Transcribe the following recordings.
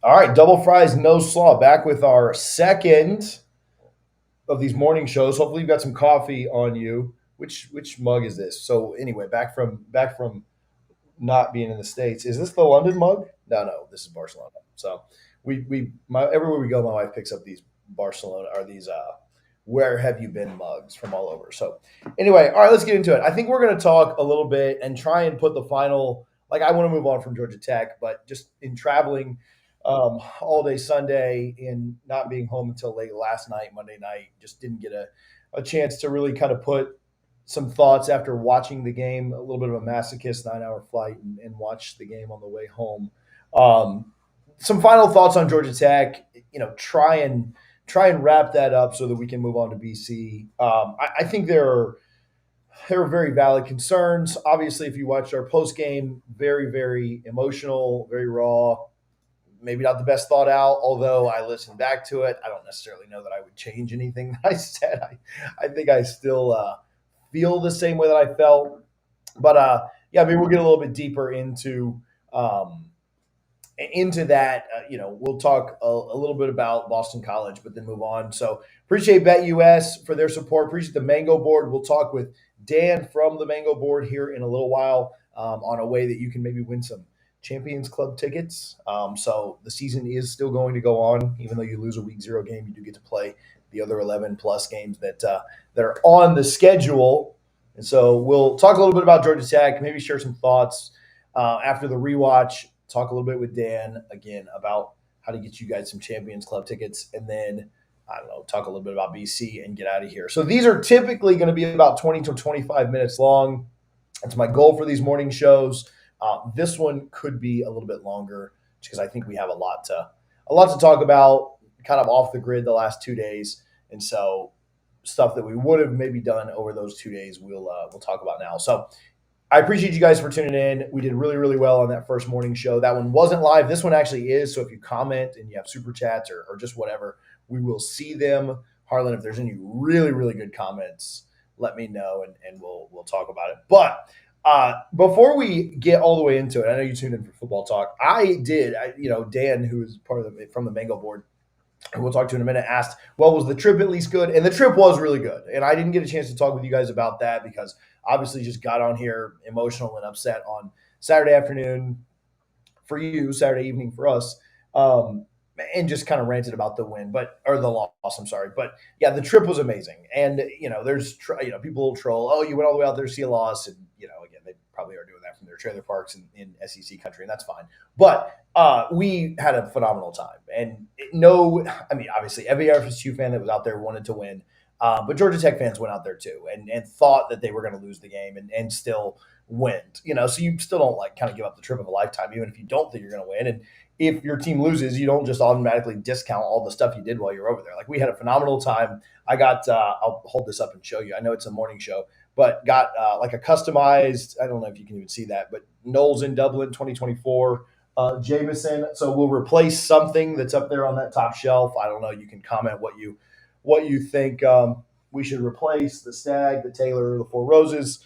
All right, double fries, no slaw. Back with our second of these morning shows. Hopefully, you've got some coffee on you. Which mug is this? So anyway, back from not being in the states. Is this the London mug? No, this is Barcelona. So everywhere we go, my wife picks up these Barcelona or these where have you been mugs from all over. So anyway, all right, let's get into it. I think we're going to talk a little bit and try and put the final. Like I want to move on from Georgia Tech, but just in traveling all day Sunday and not being home until late last night, Monday night, just didn't get a chance to really kind of put some thoughts after watching the game, a little bit of a masochist 9 hour flight and watch the game on the way home. Some final thoughts on Georgia Tech, try and wrap that up so that we can move on to BC. I think there are very valid concerns. Obviously, if you watched our post game, very, very emotional, very raw, maybe not the best thought out, although I listened back to it. I don't necessarily know that I would change anything that I said. I think I still feel the same way that I felt. But yeah, maybe we'll get a little bit deeper into that. We'll talk a little bit about Boston College, but then move on. So appreciate BetUS for their support. Appreciate the Mango Board. We'll talk with Dan from the Mango Board here in a little while on a way that you can maybe win some Champions Club tickets. So the season is still going to go on, even though you lose a week zero game. You do get to play the other 11 plus games that are on the schedule. And so we'll talk a little bit about Georgia Tech, maybe share some thoughts after the rewatch. Talk a little bit with Dan again about how to get you guys some Champions Club tickets, and then I don't know, talk a little bit about BC and get out of here. So these are typically going to be about 20 to 25 minutes long. That's my goal for these morning shows. This one could be a little bit longer because I think we have a lot to talk about, kind of off the grid the last 2 days, and so stuff that we would have maybe done over those 2 days we'll talk about now. So I appreciate you guys for tuning in. We did really, really well on that first morning show. That one wasn't live. This one actually is. So if you comment and you have super chats or just whatever, we will see them. Harlan, if there's any really, really good comments, let me know and we'll talk about it. But before we get all the way into it, I know you tuned in for football talk. Dan, who is part of from the Mango Board, who we'll talk to in a minute, asked, well, was the trip at least good? And the trip was really good. And I didn't get a chance to talk with you guys about that because obviously just got on here emotional and upset on Saturday afternoon for you, Saturday evening for us, and just kind of ranted about the win, or the loss. I'm sorry, but yeah, the trip was amazing. And there's people will troll. Oh, you went all the way out there to see a loss, and again, they probably are doing that from their trailer parks in SEC country, and that's fine. But we had a phenomenal time, and obviously every FSU fan that was out there wanted to win. But Georgia Tech fans went out there too and thought that they were going to lose the game and still went. So you still don't kind of give up the trip of a lifetime, even if you don't think you're going to win. And if your team loses, you don't just automatically discount all the stuff you did while you're over there. We had a phenomenal time. I got I'll hold this up and show you. I know it's a morning show, but got a customized. I don't know if you can even see that, but Noles in Dublin 2024. Jameson. So we'll replace something that's up there on that top shelf. I don't know. You can comment what you think we should replace: the Stag, the Taylor, the Four Roses.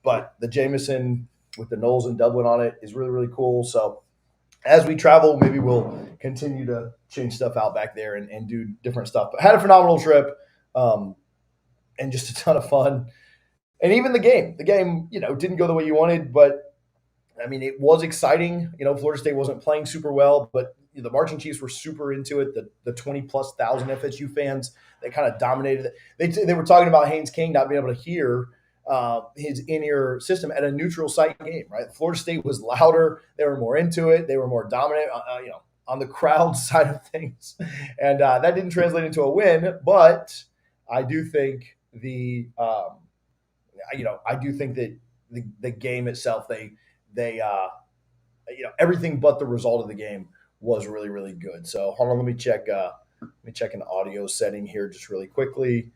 But the Jameson with the Noles in Dublin on it is really, really cool. So as we travel, maybe we'll continue to change stuff out back there and do different stuff. But had a phenomenal trip and just a ton of fun. And even the game didn't go the way you wanted, but it was exciting. Florida State wasn't playing super well, but the Marching Chiefs were super into it. The 20+ thousand FSU fans, they kind of dominated it. They were talking about Haynes King not being able to hear his in-ear system at a neutral site game, right? Florida State was louder. They were more into it. They were more dominant, on the crowd side of things. And that didn't translate into a win, but I do think that the game itself, they everything but the result of the game was really, really good. So hold on, let me check an audio setting here just really quickly.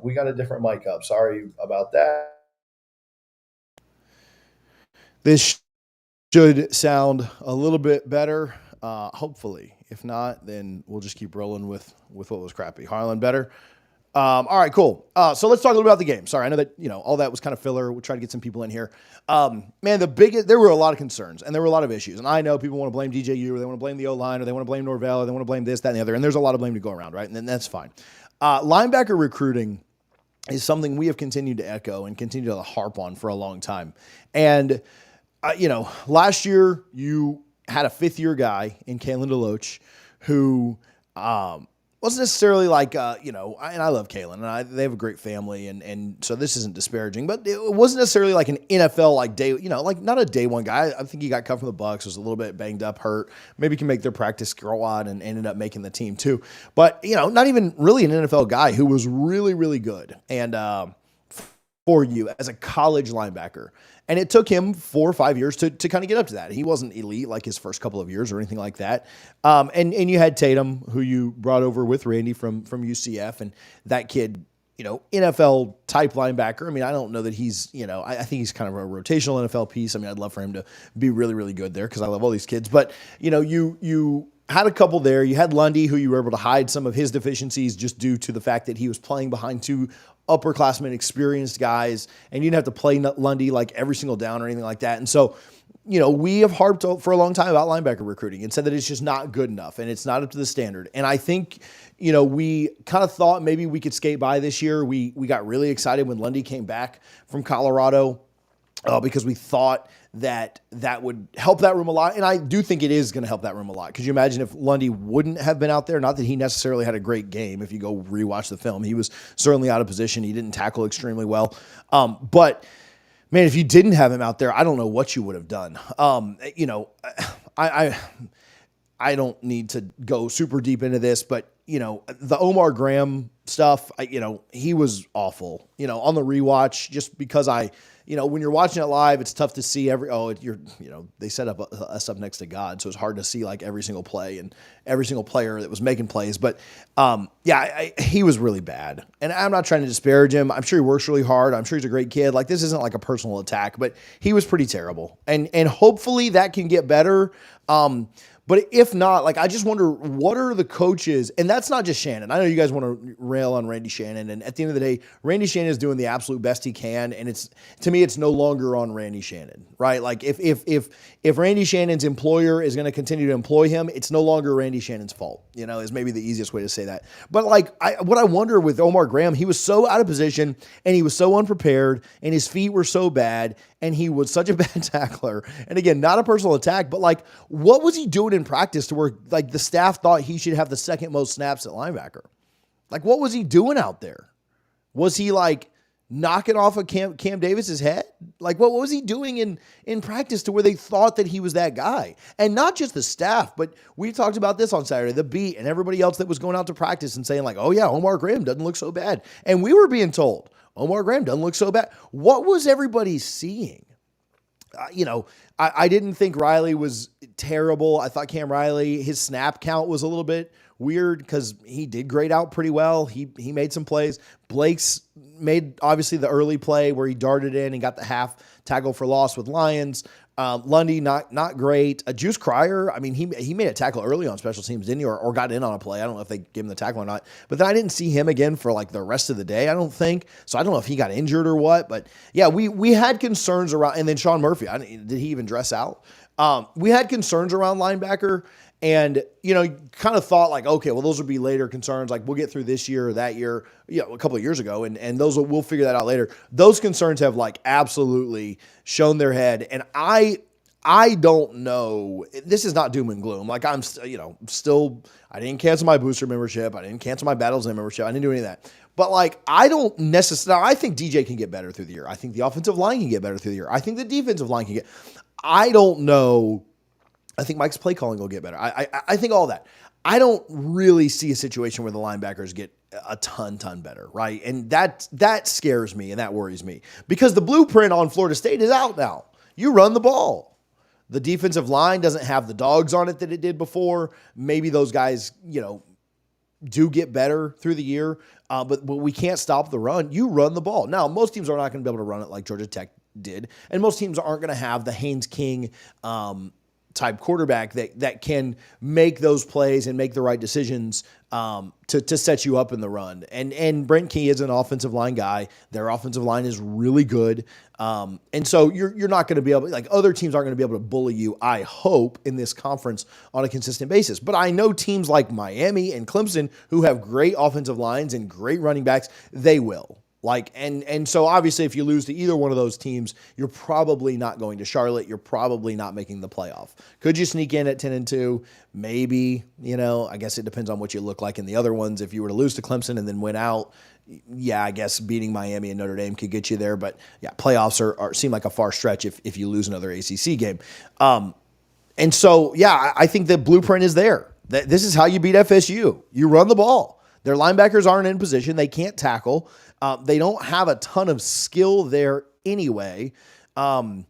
We got a different mic up. Sorry about that. This should sound a little bit better, hopefully. If not, then we'll just keep rolling with what was crappy. Harlan, better? All right, cool. So let's talk a little about the game. Sorry, I know that all that was kind of filler. We'll try to get some people in here. Man, there were a lot of concerns and there were a lot of issues. And I know people want to blame DJU, or they want to blame the O-line, or they want to blame Norvell, or they want to blame this, that, and the other. And there's a lot of blame to go around, right? And then that's fine. Linebacker recruiting is something we have continued to echo and continue to harp on for a long time. And last year you had a fifth-year guy in Kalen DeLoach who wasn't necessarily like, and I love Kalen, and they have a great family, and so this isn't disparaging, but it wasn't necessarily like an NFL, like like not a day one guy. I think he got cut from the Bucs, was a little bit banged up, hurt. Maybe can make their practice squad and ended up making the team too. But, not even really an NFL guy who was really, really good. And for you as a college linebacker. And it took him 4 or 5 years to kind of get up to that. He wasn't elite like his first couple of years or anything like that. And you had Tatum, who you brought over with Randy from UCF, and that kid, NFL type linebacker. I mean, I don't know that he's, I think he's kind of a rotational NFL piece. I mean, I'd love for him to be really, really good there because I love all these kids. But, you had a couple there. You had Lundy, who you were able to hide some of his deficiencies just due to the fact that he was playing behind two upperclassmen, experienced guys, and you didn't have to play Lundy like every single down or anything like that. And so, we have harped for a long time about linebacker recruiting and said that it's just not good enough and it's not up to the standard. And I think, we kind of thought maybe we could skate by this year. We got really excited when Lundy came back from Colorado because we thought that would help that room a lot. And I do think it is going to help that room a lot. Could you imagine if Lundy wouldn't have been out there? Not that he necessarily had a great game. If you go rewatch the film, he was certainly out of position. He didn't tackle extremely well. But man, if you didn't have him out there, I don't know what you would have done. I don't need to go super deep into this, but the Omar Graham stuff, he was awful, on the rewatch, just because when you're watching it live, it's tough to see they set us up next to God. So it's hard to see like every single play and every single player that was making plays. But he was really bad. And I'm not trying to disparage him. I'm sure he works really hard. I'm sure he's a great kid. Like, this isn't like a personal attack, but he was pretty terrible. And hopefully that can get better. But if not, like, I just wonder, what are the coaches? And that's not just Shannon. I know you guys want to rail on Randy Shannon. And at the end of the day, Randy Shannon is doing the absolute best he can. And to me, it's no longer on Randy Shannon, right? Like, if Randy Shannon's employer is going to continue to employ him, it's no longer Randy Shannon's fault, is maybe the easiest way to say that. But like, what I wonder with Omar Graham, he was so out of position and he was so unprepared and his feet were so bad and he was such a bad tackler. And again, not a personal attack, but like, what was he doing in practice to where like the staff thought he should have the second most snaps at linebacker? Like, what was he doing out there? Was he like knocking off of Cam Davis's head? Like, what was he doing in practice to where they thought that he was that guy? And not just the staff, but we talked about this on Saturday, the beat and everybody else that was going out to practice and saying like, oh yeah, Omar Graham doesn't look so bad. And we were being told, Omar Graham doesn't look so bad. What was everybody seeing? I didn't think Riley was terrible. I thought Cam Riley, his snap count was a little bit weird because he did grade out pretty well. He made some plays. Blake's made obviously the early play where he darted in and got the half tackle for loss with Lions. Lundy, not great. Juice Cryer, I mean, he made a tackle early on special teams, didn't he? Or got in on a play. I don't know if they gave him the tackle or not. But then I didn't see him again for like the rest of the day, I don't think. So I don't know if he got injured or what. But yeah, we had concerns around. And then Sean Murphy, did he even dress out? We had concerns around linebacker. And, kind of thought like, okay, well, those would be later concerns. Like, we'll get through this year or that year, a couple of years ago. And we'll figure that out later. Those concerns have like absolutely shown their head. And I don't know. This is not doom and gloom. Like, I'm still, I didn't cancel my booster membership. I didn't cancel my Battles In membership. I didn't do any of that. But like, I don't necessarily, I think DJ can get better through the year. I think the offensive line can get better through the year. I think the defensive line can get, I don't know. I think Mike's play calling will get better. I think all that. I don't really see a situation where the linebackers get a ton better, right? And that scares me and that worries me because the blueprint on Florida State is out now. You run the ball. The defensive line doesn't have the dogs on it that it did before. Maybe those guys, do get better through the year, but we can't stop the run. You run the ball. Now, most teams are not going to be able to run it like Georgia Tech did, and most teams aren't going to have the Haynes King type quarterback that can make those plays and make the right decisions to set you up in the run. And Brent Key is an offensive line guy. Their offensive line is really good. And so you're not going to be able, like other teams aren't going to be able to bully you, I hope, in this conference on a consistent basis. But I know teams like Miami and Clemson who have great offensive lines and great running backs, they will. And so obviously if you lose to either one of those teams, you're probably not going to Charlotte. You're probably not making the playoff. Could you sneak in at 10-2? Maybe, I guess it depends on what you look like in the other ones. If you were to lose to Clemson and then win out, yeah, I guess beating Miami and Notre Dame could get you there. But yeah, playoffs seem like a far stretch if you lose another ACC game. And so, yeah, I think the blueprint is there. This is how you beat FSU. You run the ball. Their linebackers aren't in position. They can't tackle. They don't have a ton of skill there anyway. I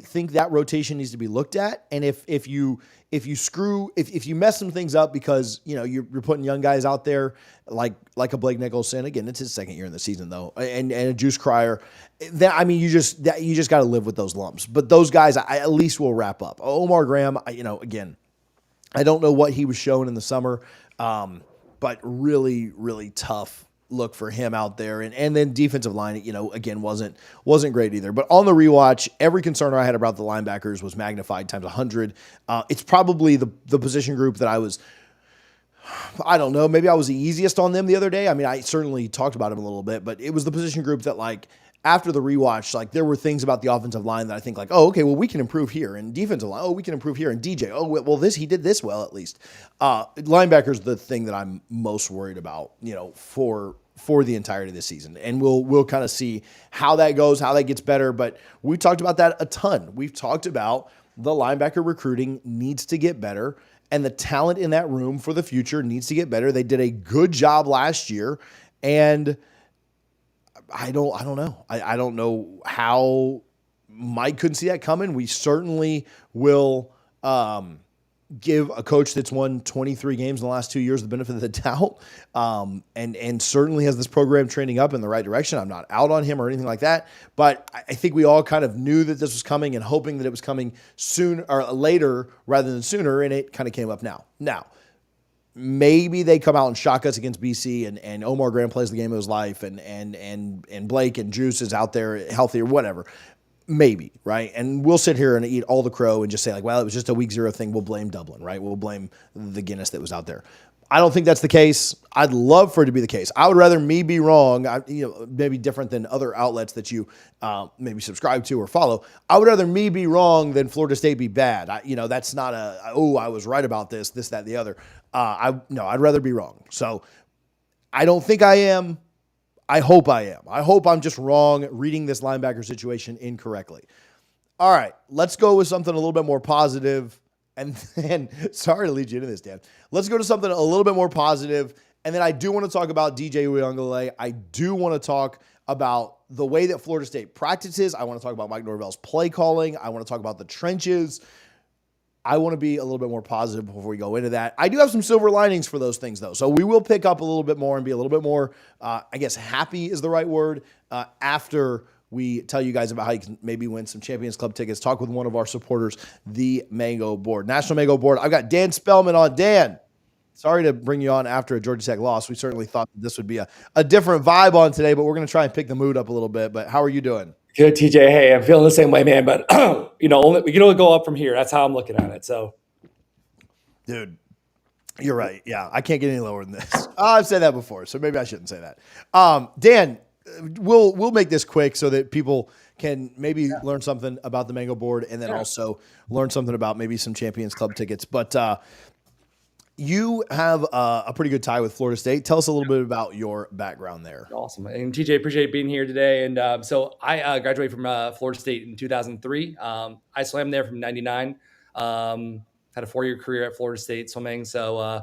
think that rotation needs to be looked at. And if you mess some things up because, you're putting young guys out there like a Blake Nicholson, again, it's his second year in the season though, and a Juice Cryer, you just got to live with those lumps. But those guys, I at least will wrap up. Omar Graham, again, I don't know what he was showing in the summer, but really, really tough look for him out there. And then defensive line, again, wasn't great either. But on the rewatch, every concern I had about the linebackers was magnified times 100. It's probably the position group that I don't know, maybe I was the easiest on them the other day. I mean, I certainly talked about him a little bit, but it was the position group that after the rewatch, there were things about the offensive line that I think oh, okay, well, we can improve here. And defensive line, oh, we can improve here. And DJ, oh, well, he did this well, at least. Linebackers, the thing that I'm most worried about, for the entirety of this season. And we'll kind of see how that goes, how that gets better. But we talked about that a ton. We've talked about the linebacker recruiting needs to get better, and the talent in that room for the future needs to get better. They did a good job last year, and I don't know. I don't know how Mike couldn't see that coming. We certainly will give a coach that's won 23 games in the last 2 years the benefit of the doubt, and certainly has this program trending up in the right direction. I'm not out on him or anything like that, but I think we all kind of knew that this was coming and hoping that it was coming soon or later rather than sooner, and it kind of came up now. Now, maybe they come out and shock us against BC, and Omar Graham plays the game of his life, and Blake and Juice is out there healthy or whatever. Maybe, right? And we'll sit here and eat all the crow and just say well, it was just a week 0 thing. We'll blame Dublin, right? We'll blame the Guinness that was out there. I don't think that's the case. I'd love for it to be the case. I would rather me be wrong, maybe different than other outlets that you maybe subscribe to or follow. I would rather me be wrong than Florida State be bad. That's not I was right about this, that, the other. I'd rather be wrong. So I don't think I am. I hope I am. I hope I'm just wrong reading this linebacker situation incorrectly. All right, let's go with something a little bit more positive. And then, sorry to lead you into this, Dan. Let's go to something a little bit more positive. And then I do want to talk about DJ Uiagalelei. I do want to talk about the way that Florida State practices. I want to talk about Mike Norvell's play calling. I want to talk about the trenches. I want to be a little bit more positive before we go into that. I do have some silver linings for those things, though. So we will pick up a little bit more and be a little bit more, happy is the right word, after we tell you guys about how you can maybe win some Champions Club tickets. Talk with one of our supporters, the Mango Board. National Mango Board. I've got Dan Spellman on. Dan, sorry to bring you on after a Georgia Tech loss. We certainly thought that this would be a different vibe on today, but we're going to try and pick the mood up a little bit. But how are you doing? Good, TJ. Hey, I'm feeling the same way, man. But we can only go up from here. That's how I'm looking at it. So, dude, you're right. Yeah, I can't get any lower than this. I've said that before, so maybe I shouldn't say that. Dan, we'll make this quick so that people can maybe learn something about the Mango Board, and then also learn something about maybe some Champions Club tickets. But you have a pretty good tie with Florida State. Tell us a little bit about your background there. Awesome. And TJ, appreciate being here today. And so I graduated from Florida State in 2003. I swam there from 99. Had a 4-year career at Florida State swimming. So a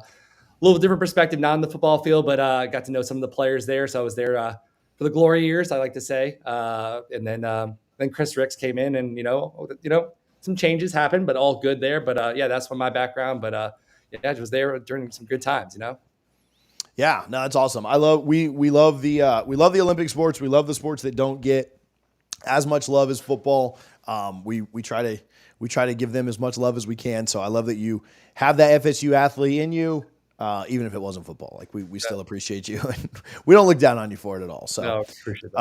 little different perspective, not on the football field, but got to know some of the players there. So I was there for the glory years, I like to say. And then Chris Ricks came in, and some changes happened, but all good there. But that's from my background. But I was there during some good times, Yeah, no, that's awesome. We love the Olympic sports. We love the sports that don't get as much love as football. We try we try to give them as much love as we can. So I love that you have that FSU athlete in you. Even if it wasn't football, like we still appreciate you, and we don't look down on you for it at all. So, No, appreciate that.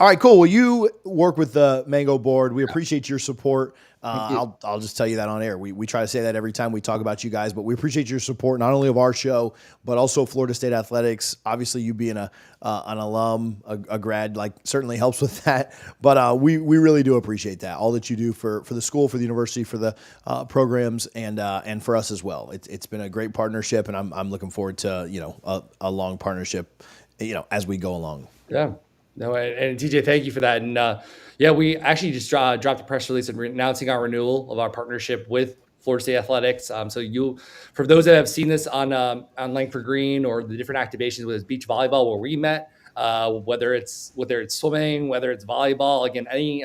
all right, cool. Well, you work with the Mango board. We appreciate your support. Thank you. I'll just tell you that on air. We try to say that every time we talk about you guys, but we appreciate your support, not only of our show, but also Florida State Athletics. Obviously, you being an alum, a grad, like certainly helps with that. But we really do appreciate that. All that you do for the school, for the university, for the programs, and for us as well. It's been a great partnership, and I'm looking forward to a long partnership, as we go along. Yeah. No, and TJ, thank you for that. And yeah, we actually just dropped a press release announcing our renewal of our partnership with Florida State Athletics. So for those that have seen this on Langford Green or the different activations, whether it's beach volleyball where we met, whether it's swimming, whether it's volleyball, again, any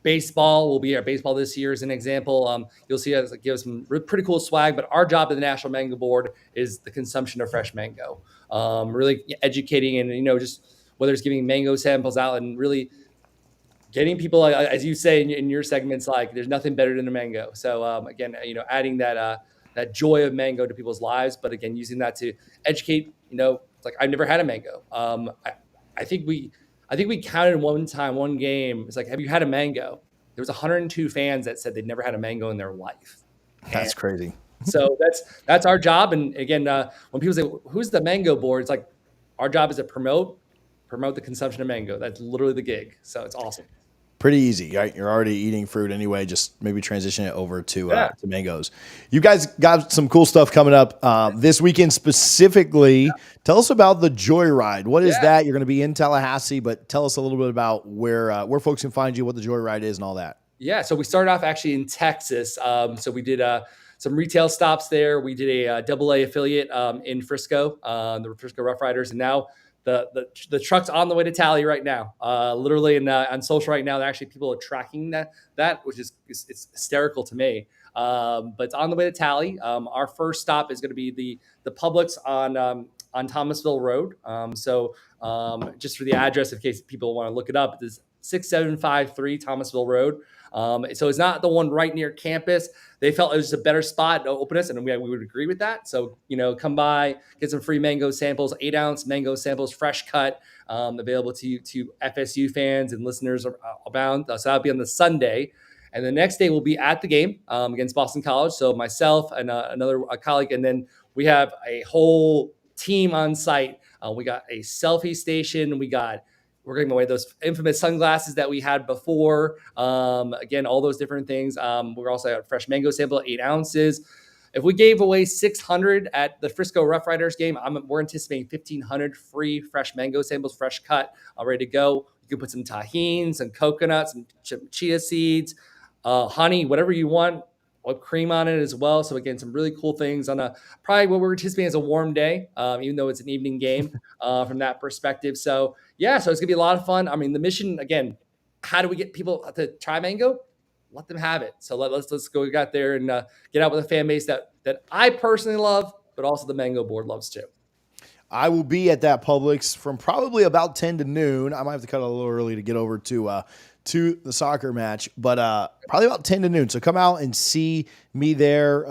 baseball will be our baseball this year as an example. You'll see us give some pretty cool swag, but our job at the National Mango Board is the consumption of fresh mango. Really educating and just whether it's giving mango samples out and really getting people, as you say in your segments, like there's nothing better than a mango. So again, adding that joy of mango to people's lives, but again, using that to educate. It's like I've never had a mango. I think we counted one game. It's like, have you had a mango? There was 102 fans that said they'd never had a mango in their life. That's crazy. So that's our job. And again, when people say, "Who's the mango board?" It's like our job is to promote the consumption of mango. That's literally the gig. So it's awesome. Pretty easy, right? You're already eating fruit anyway. Just maybe transition it over to mangoes. You guys got some cool stuff coming up this weekend specifically. Yeah. Tell us about the Joyride. What is that? You're going to be in Tallahassee, but tell us a little bit about where folks can find you, what the Joyride is, and all that. Yeah, so we started off actually in Texas. So we did some retail stops there. We did a AA affiliate in Frisco, the Frisco Rough Riders, and now the truck's on the way to Tally right now. Literally on social right now, actually people are tracking that, which is it's hysterical to me. But it's on the way to Tally. Our first stop is going to be the Publix on Thomasville Road. So just for the address, in case people want to look it up, it is 6753 Thomasville Road. So it's not the one right near campus. They felt it was a better spot to open us, and we would agree with that. So, come by, get some free mango samples, 8-ounce mango samples, fresh cut, available to FSU fans and listeners abound. So that'll be on the Sunday. And the next day we'll be at the game against Boston College. So myself and another colleague, and then we have a whole team on site. We got a selfie station. We're giving away those infamous sunglasses that we had before. Again, all those different things. We're also at fresh mango sample, 8 ounces. If we gave away 600 at the Frisco Rough Riders game, we're anticipating 1,500 free fresh mango samples, fresh cut, ready to go. You can put some tahini, some coconuts, some chia seeds, honey, whatever you want. Whipped cream on it as well. So again, some really cool things on probably what we're anticipating is a warm day, even though it's an evening game from that perspective. So yeah, so it's gonna be a lot of fun. The mission again, how do we get people to try mango? Let them have it. So let's go out there and get out with a fan base that I personally love, but also the Mango Board loves too. I will be at that Publix from probably about 10 to noon. I might have to cut a little early to get over to the soccer match, but probably about 10 to noon. So come out and see me there,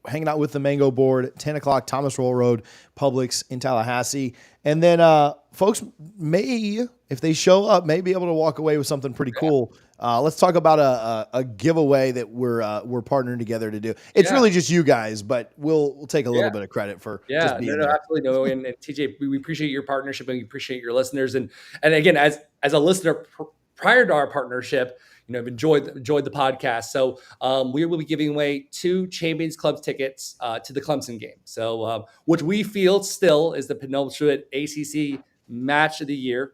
hanging out with the Mango Board, 10 o'clock, Thomas Roll Road, Publix in Tallahassee. And then folks may, if they show up, may be able to walk away with something pretty cool. Let's talk about a giveaway that we're partnering together to do. It's really just you guys, but we'll take a little bit of credit for just being there. Absolutely. No, and TJ, we appreciate your partnership and we appreciate your listeners. And again, as a listener prior to our partnership, I've enjoyed the podcast. So we will be giving away 2 Champions Club tickets to the Clemson game. So which we feel still is the penultimate ACC match of the year.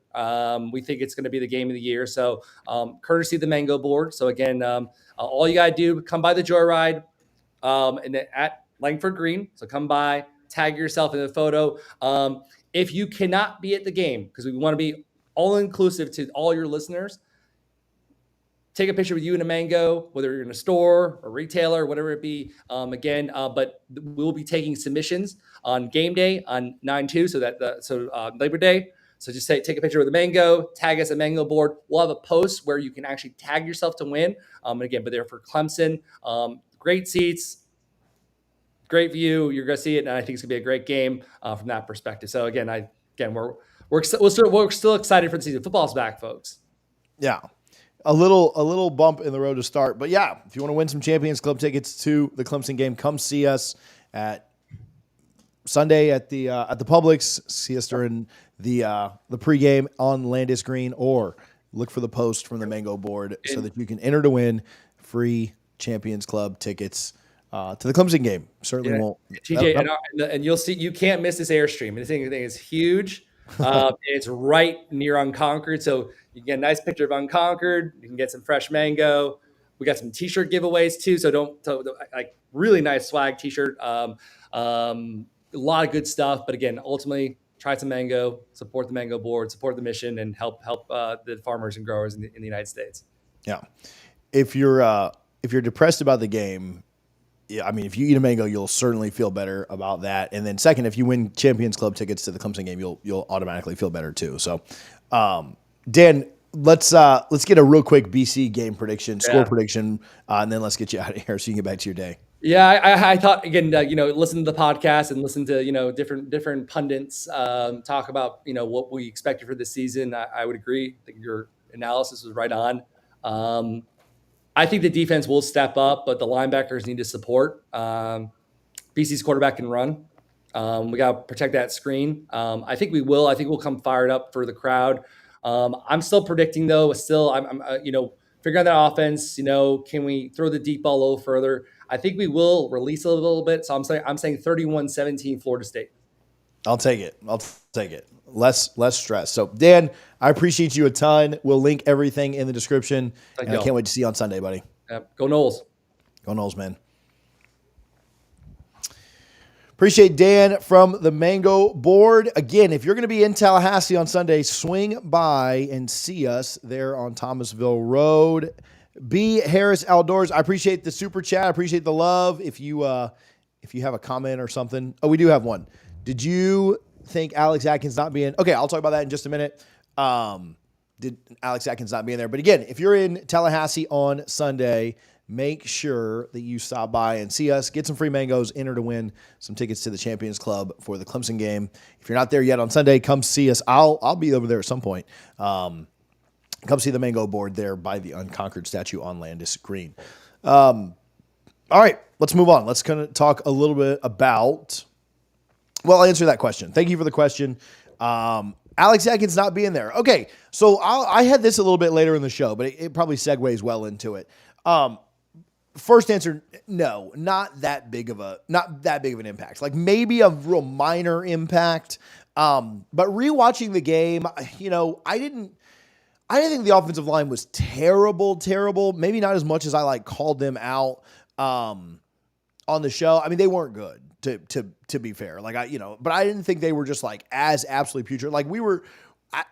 We think it's going to be the game of the year. So courtesy of the Mango Board. So again, all you got to do, come by the Joyride and then at Langford Green. So come by, tag yourself in the photo. If you cannot be at the game, because we want to be all inclusive to all your listeners, take a picture with you in a mango, whether you're in a store or retailer, whatever it be. But we'll be taking submissions on game day on 9/2, so Labor Day. So just take a picture with the mango, tag us at Mango Board. We'll have a post where you can actually tag yourself to win. And again, but they're for Clemson. Great seats, great view. You're going to see it, and I think it's going to be a great game from that perspective. So again, we're still excited for the season. Football's back, folks. Yeah. A little bump in the road to start. But yeah, if you want to win some Champions Club tickets to the Clemson game, come see us at Sunday at the Publix. See us during the pregame on Landis Green, or look for the post from the Mango Board so that you can enter to win free Champions Club tickets to the Clemson game. Certainly won't. TJ, and you'll see, you can't miss this Airstream. This thing is huge. It's right near Unconquered, so you get a nice picture of Unconquered. You can get some fresh mango. We got some T-shirt giveaways too, so like really nice swag T-shirt. A lot of good stuff, but again, ultimately, try some mango, support the Mango Board, support the mission, and help the farmers and growers in the United States. Yeah, if you're depressed about the game, yeah, I mean, if you eat a mango, you'll certainly feel better about that. And then second, if you win Champions Club tickets to the Clemson game, you'll automatically feel better too. So, Dan, let's get a real quick BC game prediction, score prediction, and then let's get you out of here so you can get back to your day. Yeah, I thought again, listen to the podcast and listen to different pundits talk about what we expected for this season. I would agree. I think your analysis was right on. I think the defense will step up, but the linebackers need to support. BC's quarterback can run. We got to protect that screen. I think we will. I think we'll come fired up for the crowd. I'm still predicting though. I'm figuring out that offense. Can we throw the deep ball a little further? I think we will release a little bit. So I'm saying 31-17 Florida State. I'll take it. Less stress. So, Dan, I appreciate you a ton. We'll link everything in the description. And I can't wait to see you on Sunday, buddy. Go Noles. Go Noles, man. Appreciate Dan from the Mango Board. Again, if you're going to be in Tallahassee on Sunday, swing by and see us there on Thomasville Road. B. Harris Outdoors. I appreciate the super chat. I appreciate the love. If you have a comment or something. Oh, we do have one. Did you think Alex Atkins not being... Okay, I'll talk about that in just a minute. Did Alex Atkins not being there? But again, if you're in Tallahassee on Sunday, make sure that you stop by and see us, get some free mangoes, enter to win some tickets to the Champions Club for the Clemson game. If you're not there yet on Sunday, come see us. I'll be over there at some point. Come see the Mango Board there by the Unconquered statue on Landis Green. All right, let's move on. Let's kind of talk a little bit about... Well, I'll answer that question. Thank you for the question. Alex Atkins not being there. Okay, so I had this a little bit later in the show, but it probably segues well into it. First answer, no, not that big of an impact. Like maybe a real minor impact. But rewatching the game, I didn't think the offensive line was terrible. Maybe not as much as I called them out on the show. I mean, they weren't good to be fair. But I didn't think they were just as absolutely putrid.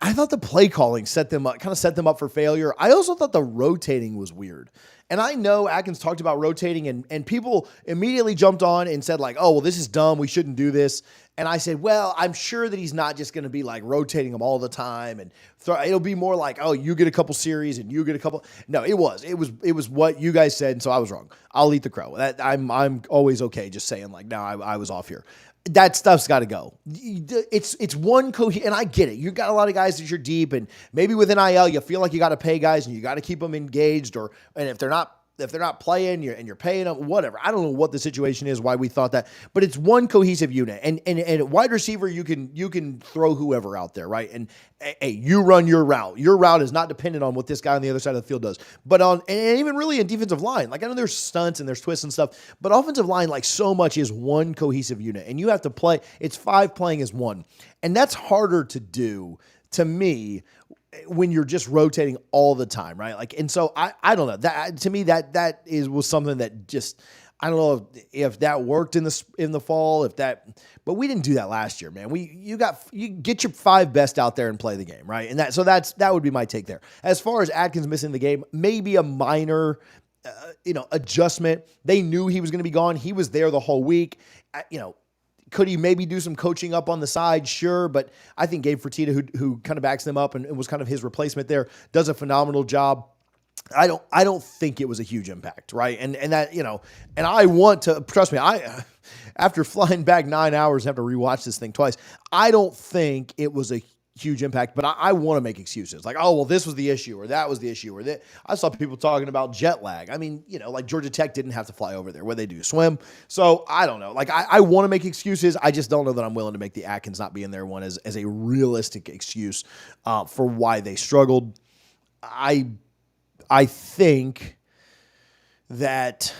I thought the play calling set them up for failure. I also thought the rotating was weird. And I know Atkins talked about rotating and people immediately jumped on and said oh, well, this is dumb. We shouldn't do this. And I said, well, I'm sure that he's not just going to be rotating them all the time. And it'll be more oh, you get a couple series and you get a couple. No, it was what you guys said. And so I was wrong. I'll eat the crow. I'm always okay just saying no, I was off here. That stuff's got to go. It's one and I get it. You got a lot of guys that you're deep, and maybe with NIL you feel like you got to pay guys and you got to keep them engaged, and if they're not playing, you're paying them, whatever. I don't know what the situation is, why we thought that, but it's one cohesive unit. And wide receiver, you can throw whoever out there, right? And hey, you run your route. Your route is not dependent on what this guy on the other side of the field does. But and even really in defensive line, I know there's stunts and there's twists and stuff, but offensive line, so much is one cohesive unit, and you have to play. It's five playing as one, and that's harder to do to me when you're just rotating all the time, right? And so I don't know, that to me that was something that just, I don't know if that worked in the fall, but we didn't do that last year, man. You get your five best out there and play the game, right? And that would be my take there. As far as Atkins missing the game, maybe a minor adjustment. They knew he was going to be gone. He was there the whole week. Could he maybe do some coaching up on the side? Sure. But I think Gabe Fertitta, who kind of backs them up and was kind of his replacement there, does a phenomenal job. I don't think it was a huge impact, right? And that, and I want to, trust me, after flying back 9 hours, have to rewatch this thing twice. I don't think it was a huge impact, but I want to make excuses like, oh, well, this was the issue or that was the issue or that. I saw people talking about jet lag. I mean, like Georgia Tech didn't have to fly over there. What they do, swim. So I don't know. Like I want to make excuses. I just don't know that I'm willing to make the Atkins not being there one as a realistic excuse for why they struggled. I think that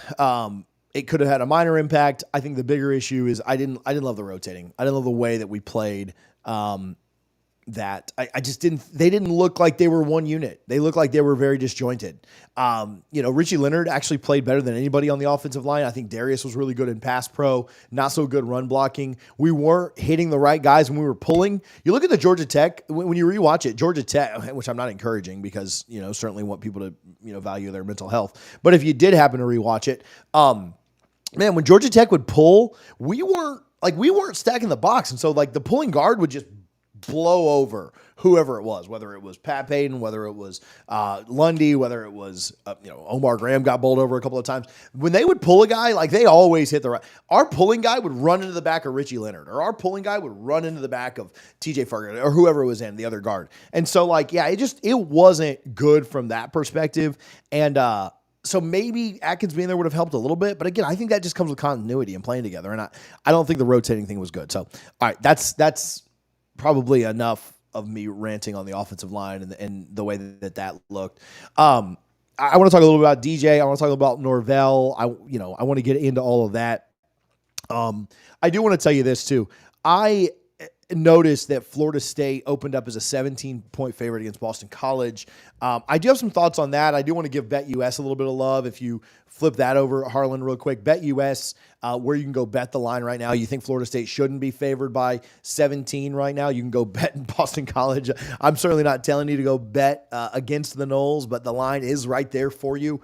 it could have had a minor impact. I think the bigger issue is I didn't love the rotating. I didn't love the way that we played. That I just they didn't look like they were one unit. They looked like they were very disjointed. Richie Leonard actually played better than anybody on the offensive line. I think Darius was really good in pass pro, not so good run blocking. We weren't hitting the right guys when we were pulling. You look at the Georgia Tech, when you rewatch it, Georgia Tech, which I'm not encouraging because, certainly want people to, value their mental health. But if you did happen to rewatch it, man, when Georgia Tech would pull, we weren't stacking the box. And so like the pulling guard would just blow over whoever it was, whether it was Pat Payton, whether it was Lundy, whether it was, Omar Graham got bowled over a couple of times. When they would pull a guy, like they always hit the right. Our pulling guy would run into the back of Richie Leonard, or our pulling guy would run into the back of TJ Ferguson, or whoever was in the other guard. And so it wasn't good from that perspective. And, so maybe Atkins being there would have helped a little bit. But again, I think that just comes with continuity and playing together. And I don't think the rotating thing was good. So, all right, that's probably enough of me ranting on the offensive line and the way that looked. I want to talk a little bit about DJ. I want to talk about Norvell. I want to get into all of that. I do want to tell you this too. I noticed that Florida State opened up as a 17-point favorite against Boston College. I do have some thoughts on that. I do want to give BetUS a little bit of love. If you flip that over, Harlan, real quick, BetUS, where you can go bet the line right now. You think Florida State shouldn't be favored by 17 right now? You can go bet in Boston College. I'm certainly not telling you to go bet against the Noles, but the line is right there for you.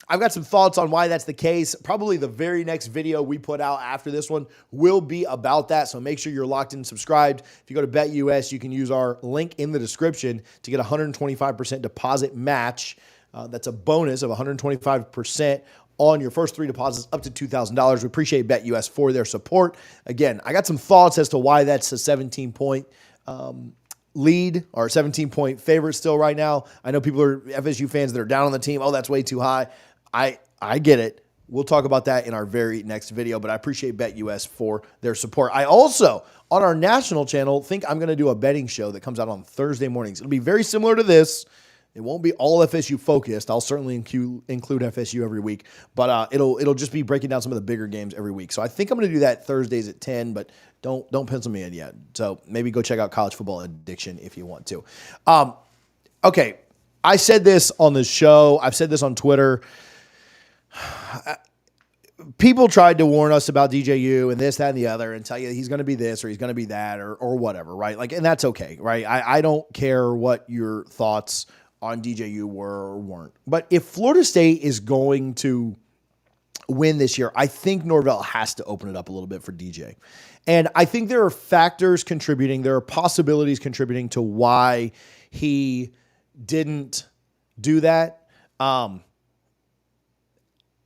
I've got some thoughts on why that's the case. Probably the very next video we put out after this one will be about that, so make sure you're locked in and subscribed. If you go to BetUS, you can use our link in the description to get a 125% deposit match. That's a bonus of 125% on your first 3 deposits up to $2,000. We appreciate BetUS for their support. Again, I got some thoughts as to why that's a 17-point lead or 17-point favorite still right now. I know people are FSU fans that are down on the team. Oh, that's way too high. I get it. We'll talk about that in our very next video, but I appreciate BetUS for their support. I also, on our national channel, think I'm going to do a betting show that comes out on Thursday mornings. It'll be very similar to this. It won't be all FSU focused. I'll certainly include FSU every week, but it'll just be breaking down some of the bigger games every week. So I think I'm going to do that Thursdays at 10, but don't pencil me in yet. So maybe go check out College Football Addiction if you want to. Okay, I said this on the show. I've said this on Twitter. People tried to warn us about DJU and this, that, and the other and tell you he's going to be this or he's going to be that or whatever, right? Like, and that's okay, right? I don't care what your thoughts on DJU were or weren't. But if Florida State is going to win this year, I think Norvell has to open it up a little bit for DJ. And I think there are factors contributing, there are possibilities contributing to why he didn't do that.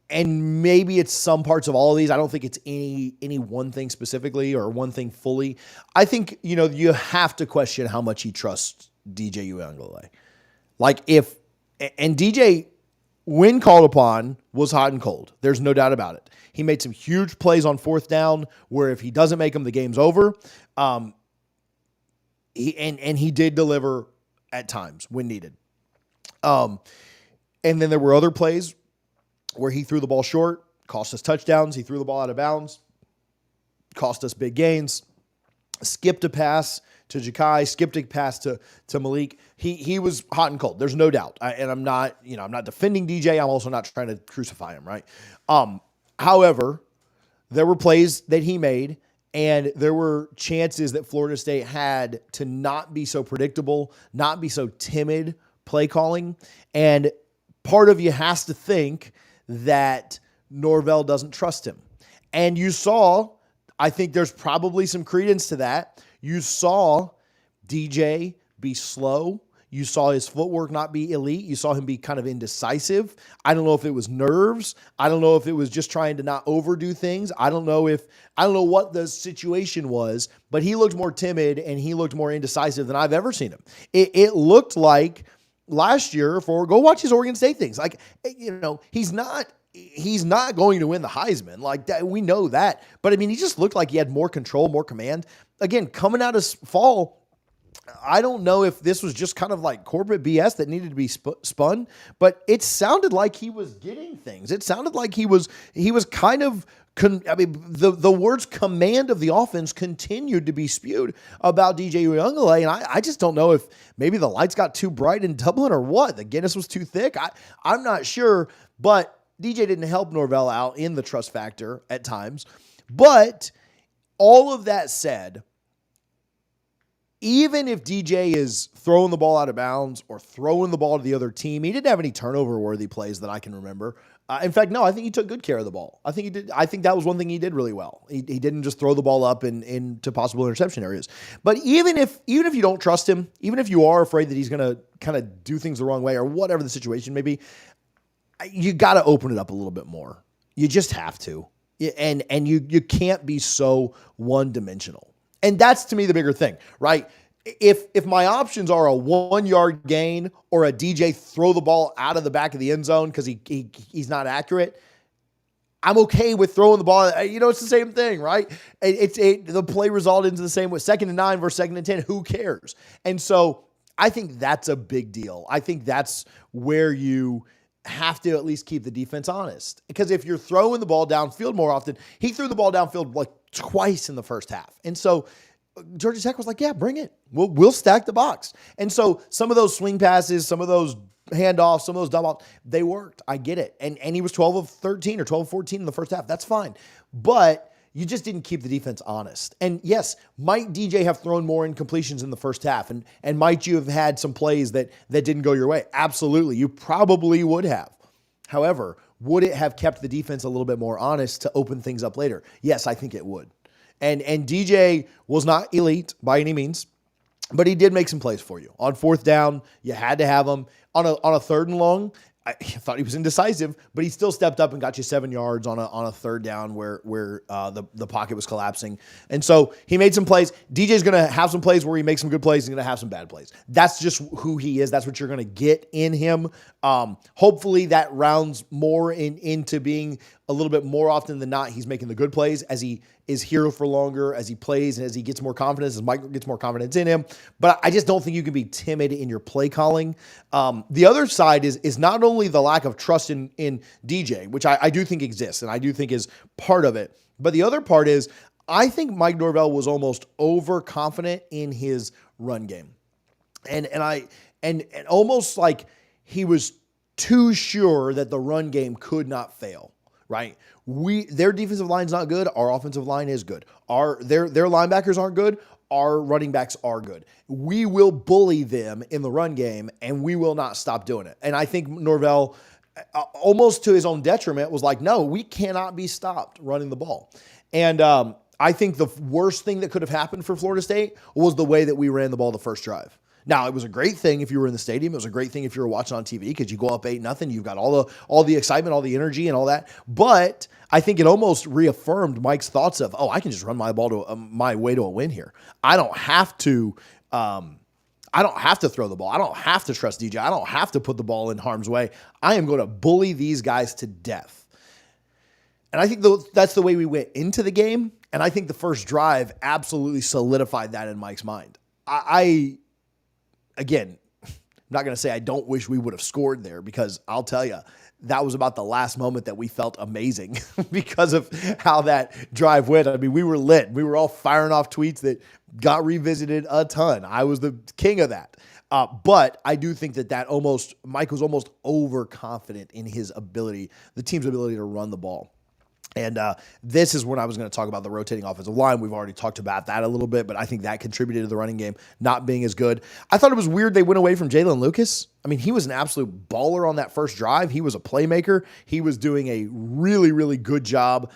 And maybe it's some parts of all of these. I don't think it's any one thing specifically or one thing fully. I think, you have to question how much he trusts DJ Uiagalelei. Like and DJ, when called upon, was hot and cold. There's no doubt about it. He made some huge plays on 4th down where if he doesn't make them, the game's over. He did deliver at times when needed. And then there were other plays where he threw the ball short, cost us touchdowns. He threw the ball out of bounds, cost us big gains, skipped a pass to Ja'Kai, skipped a pass to Malik. He was hot and cold. There's no doubt. And I'm not defending DJ. I'm also not trying to crucify him, right? However, there were plays that he made, and there were chances that Florida State had to not be so predictable, not be so timid play calling. And part of you has to think that Norvell doesn't trust him. And you saw, I think there's probably some credence to that. You saw DJ be slow. You saw his footwork not be elite. You saw him be kind of indecisive. I don't know if it was nerves. I don't know if it was just trying to not overdo things. I don't know what the situation was, but he looked more timid and he looked more indecisive than I've ever seen him. It looked like last year go watch his Oregon State things. Like, he's not going to win the Heisman. Like that, we know that. But I mean, he just looked like he had more control, more command. Again, coming out of fall, I don't know if this was just kind of like corporate BS that needed to be spun, but it sounded like he was getting things. It sounded like he was kind of, the words command of the offense continued to be spewed about DJ Uiagalelei, and I just don't know if maybe the lights got too bright in Dublin or what. The Guinness was too thick. I'm not sure, but DJ didn't help Norvell out in the trust factor at times. But all of that said, even if DJ is throwing the ball out of bounds or throwing the ball to the other team, he didn't have any turnover-worthy plays that I can remember. In fact, no, I think he took good care of the ball. I think he did. I think that was one thing he did really well. He didn't just throw the ball up into possible interception areas. But even if you don't trust him, even if you are afraid that he's going to kind of do things the wrong way or whatever the situation may be, you got to open it up a little bit more. You just have to. And you can't be so one-dimensional. And that's, to me, the bigger thing, right? If my options are a 1-yard gain or a DJ throw the ball out of the back of the end zone because he's not accurate, I'm okay with throwing the ball. It's the same thing, right? The play resulted into the same with 2nd and 9 versus 2nd and 10. Who cares? And so I think that's a big deal. I think that's where you have to at least keep the defense honest. Because if you're throwing the ball downfield more often, he threw the ball downfield like twice in the first half. And so Georgia Tech was like, yeah, bring it. We'll stack the box. And so some of those swing passes, some of those handoffs, some of those dump offs, they worked. I get it. And he was 12 of 13 or 12 of 14 in the first half. That's fine. But you just didn't keep the defense honest. And yes, might DJ have thrown more incompletions in the first half? And might you have had some plays that didn't go your way? Absolutely. You probably would have. However, would it have kept the defense a little bit more honest to open things up later? Yes, I think it would. And DJ was not elite by any means, but he did make some plays for you. On 4th down, you had to have him. On a 3rd and long, I thought he was indecisive, but he still stepped up and got you 7 yards on a 3rd down where the pocket was collapsing. And so he made some plays. DJ's going to have some plays where he makes some good plays. He's going to have some bad plays. That's just who he is. That's what you're going to get in him. Hopefully that rounds more into being a little bit more often than not, he's making the good plays as he is here for longer, as he plays, and as he gets more confidence, as Mike gets more confidence in him. But I just don't think you can be timid in your play calling. The other side is not only the lack of trust in DJ, which I do think exists, and I do think is part of it. But the other part is I think Mike Norvell was almost overconfident in his run game. And almost like he was too sure that the run game could not fail. Right? Their defensive line is not good. Our offensive line is good. Their linebackers aren't good. Our running backs are good. We will bully them in the run game, and we will not stop doing it. And I think Norvell, almost to his own detriment, was like, no, we cannot be stopped running the ball. And I think the worst thing that could have happened for Florida State was the way that we ran the ball the first drive. Now, it was a great thing if you were in the stadium. It was a great thing if you were watching on TV because you go up 8-0. You've got all the excitement, all the energy, and all that. But I think it almost reaffirmed Mike's thoughts of, I can just run my ball to my way to a win here. I don't have to. I don't have to throw the ball. I don't have to trust DJ. I don't have to put the ball in harm's way. I am going to bully these guys to death. And I think that's the way we went into the game. And I think the first drive absolutely solidified that in Mike's mind. Again, I'm not going to say I don't wish we would have scored there because I'll tell you, that was about the last moment that we felt amazing because of how that drive went. I mean, we were lit. We were all firing off tweets that got revisited a ton. I was the king of that. But I do think that Mike was almost overconfident in his ability, the team's ability to run the ball. And this is when I was going to talk about the rotating offensive line. We've already talked about that a little bit, but I think that contributed to the running game not being as good. I thought it was weird they went away from Jalen Lucas. I mean, he was an absolute baller on that first drive. He was a playmaker. He was doing a really, really good job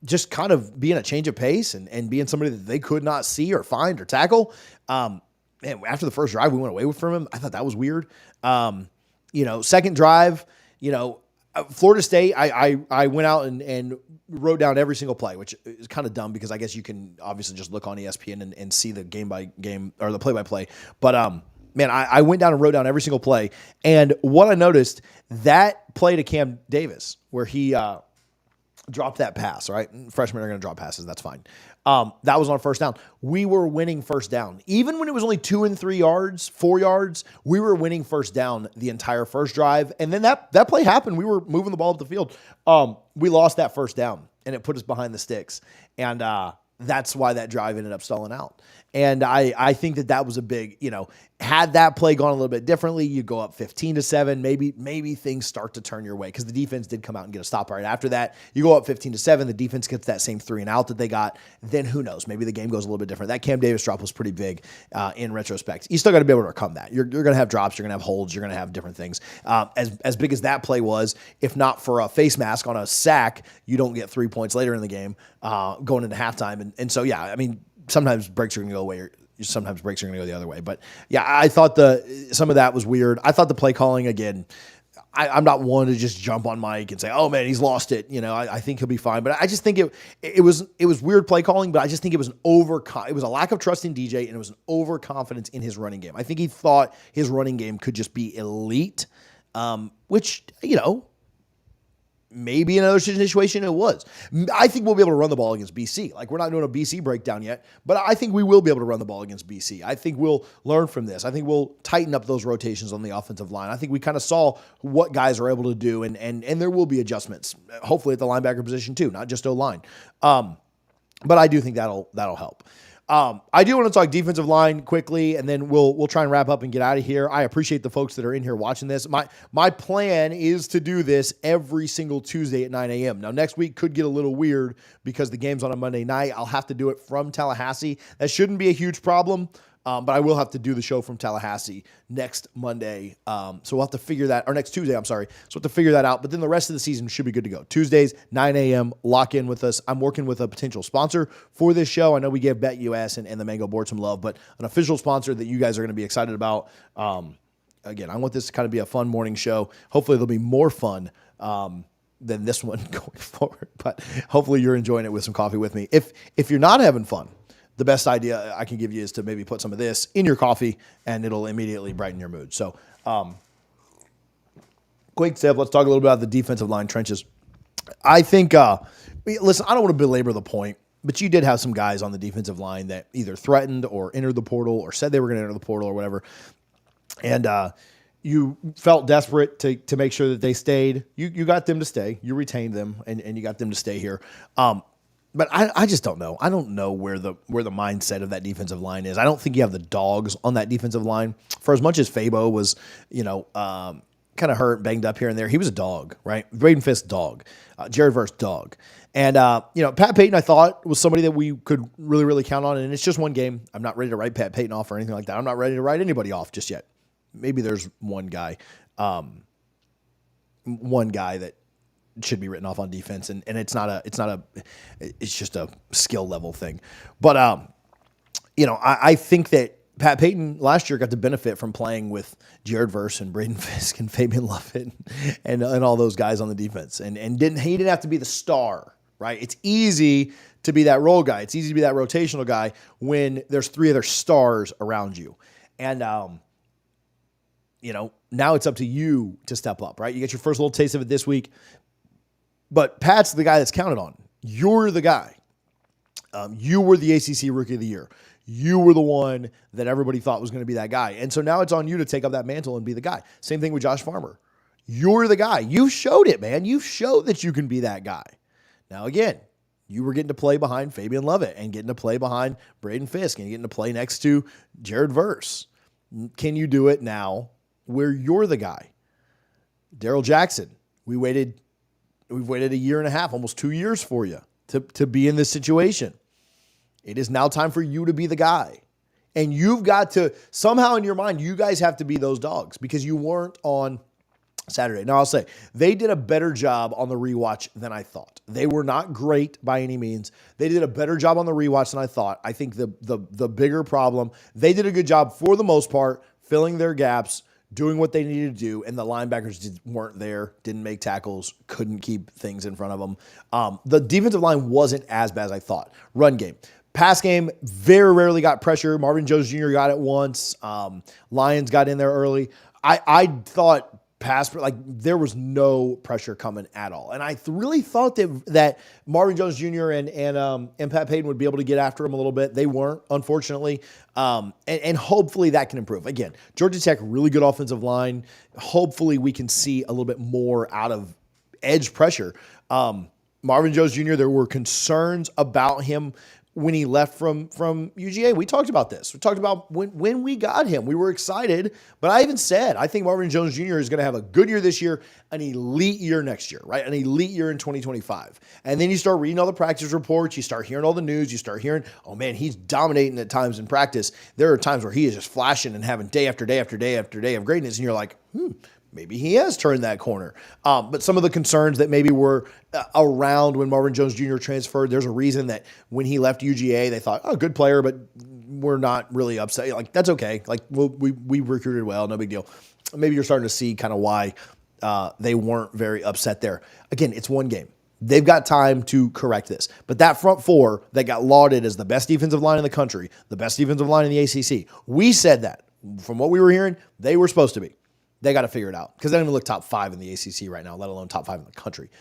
just kind of being a change of pace and being somebody that they could not see or find or tackle. And after the first drive, we went away from him. I thought that was weird. Second drive, Florida State, I went out and wrote down every single play, which is kind of dumb because I guess you can obviously just look on ESPN and see the game by game or the play by play. But I went down and wrote down every single play. And what I noticed, that play to Cam Davis where he dropped that pass, right? Freshmen are going to drop passes. That's fine. That was on first down. We were winning first down. Even when it was only 2 and 3 yards, 4 yards, we were winning first down the entire first drive. And then that play happened. We were moving the ball up the field. We lost that first down, and it put us behind the sticks. And that's why that drive ended up stalling out. And I think that was a big, had that play gone a little bit differently, you go up 15-7, maybe things start to turn your way because the defense did come out and get a stop right after that. You go up 15-7, the defense gets that same 3 and out that they got. Then who knows? Maybe the game goes a little bit different. That Cam Davis drop was pretty big in retrospect. You still got to be able to overcome that. You're going to have drops, you're going to have holds, you're going to have different things. As big as that play was, if not for a face mask on a sack, you don't get 3 points later in the game going into halftime. And so, yeah, I mean, sometimes breaks are going to go away, or sometimes breaks are going to go the other way. But yeah, I thought some of that was weird. I thought the play calling again. I'm not one to just jump on Mike and say, "Oh man, he's lost it." I think he'll be fine. But I just think it was weird play calling. But I just think it was it was a lack of trust in DJ, and it was an overconfidence in his running game. I think he thought his running game could just be elite, which maybe in another situation it was. I think we'll be able to run the ball against BC. Like, we're not doing a BC breakdown yet, but I think we will be able to run the ball against BC. I think we'll learn from this. I think we'll tighten up those rotations on the offensive line. I think we kind of saw what guys are able to do, and there will be adjustments, hopefully at the linebacker position too, not just O-line. But I do think that'll help. I do want to talk defensive line quickly, and then we'll try and wrap up and get out of here. I appreciate the folks that are in here watching this. My plan is to do this every single Tuesday at 9 a.m. Now, next week could get a little weird because the game's on a Monday night. I'll have to do it from Tallahassee. That shouldn't be a huge problem. But I will have to do the show from Tallahassee next Monday. So we'll have to figure that, or next Tuesday, I'm sorry. So we'll have to figure that out. But then the rest of the season should be good to go. Tuesdays, 9 a.m., lock in with us. I'm working with a potential sponsor for this show. I know we gave BetUS and the Mango Board some love, but an official sponsor that you guys are going to be excited about. Again, I want this to kind of be a fun morning show. Hopefully it'll be more fun than this one going forward. But hopefully you're enjoying it with some coffee with me. If you're not having fun, the best idea I can give you is to maybe put some of this in your coffee, and it'll immediately brighten your mood. So, quick tip, let's talk a little bit about the defensive line trenches. I think, listen, I don't want to belabor the point, but you did have some guys on the defensive line that either threatened or entered the portal or said they were going to enter the portal or whatever. And you felt desperate to make sure that they stayed. You got them to stay. You retained them, and you got them to stay here. But I just don't know. I don't know where the mindset of that defensive line is. I don't think you have the dogs on that defensive line. For as much as Fabo was, kind of hurt, banged up here and there, he was a dog, right? Braden Fisk, dog. Jared Verse, dog. And, Pat Payton, I thought, was somebody that we could really, really count on. And it's just one game. I'm not ready to write Pat Payton off or anything like that. I'm not ready to write anybody off just yet. Maybe there's one guy that should be written off on defense, and it's just a skill level thing. But I think that Pat Payton last year got to benefit from playing with Jared Verse and Braden Fisk and Fabian Lovett and all those guys on the defense, and he didn't have to be the star, right? It's easy to be that role guy. It's easy to be that rotational guy when there's 3 other stars around you, and now it's up to you to step up, right? You get your first little taste of it this week. But Pat's the guy that's counted on. You're the guy. You were the ACC Rookie of the Year. You were the one that everybody thought was going to be that guy. And so now it's on you to take up that mantle and be the guy. Same thing with Josh Farmer. You're the guy. You showed it, man. You showed that you can be that guy. Now, again, you were getting to play behind Fabian Lovett and getting to play behind Braden Fisk and getting to play next to Jared Verse. Can you do it now where you're the guy? Daryl Jackson, we've waited a year and a half, almost 2 years for you to be in this situation. It is now time for you to be the guy. And you've got to, somehow in your mind, you guys have to be those dogs because you weren't on Saturday. Now I'll say they did a better job on the rewatch than I thought. They were not great by any means. They did a better job on the rewatch than I thought. I think the bigger problem, they did a good job for the most part, filling their gaps, doing what they needed to do, and the linebackers weren't there, didn't make tackles, couldn't keep things in front of them. The defensive line wasn't as bad as I thought. Run game. Pass game, very rarely got pressure. Marvin Jones Jr. got it once. Lions got in there early. I thought there was no pressure coming at all. And I really thought that Marvin Jones Jr. and Pat Payton would be able to get after him a little bit. They weren't, unfortunately. And hopefully that can improve. Again, Georgia Tech, really good offensive line. Hopefully we can see a little bit more out of edge pressure. Marvin Jones Jr., there were concerns about him when he left from UGA. We talked about this. We talked about when we got him. We were excited, but I even said, I think Marvin Jones Jr. is going to have a good year this year, an elite year next year, right? An elite year in 2025. And then you start reading all the practice reports. You start hearing all the news. You start hearing, oh man, he's dominating at times in practice. There are times where he is just flashing and having day after day after day after day of greatness. And you're like, maybe he has turned that corner. But some of the concerns that maybe were around when Marvin Jones Jr. transferred, there's a reason that when he left UGA, they thought, oh, good player, but we're not really upset. Like, that's okay. Like, we recruited well, no big deal. Maybe you're starting to see kind of why they weren't very upset there. Again, it's one game. They've got time to correct this. But that front four that got lauded as the best defensive line in the country, the best defensive line in the ACC, we said that. From what we were hearing, they were supposed to be. They got to figure it out because they don't even look top 5 in the ACC right now, let alone top 5 in the country.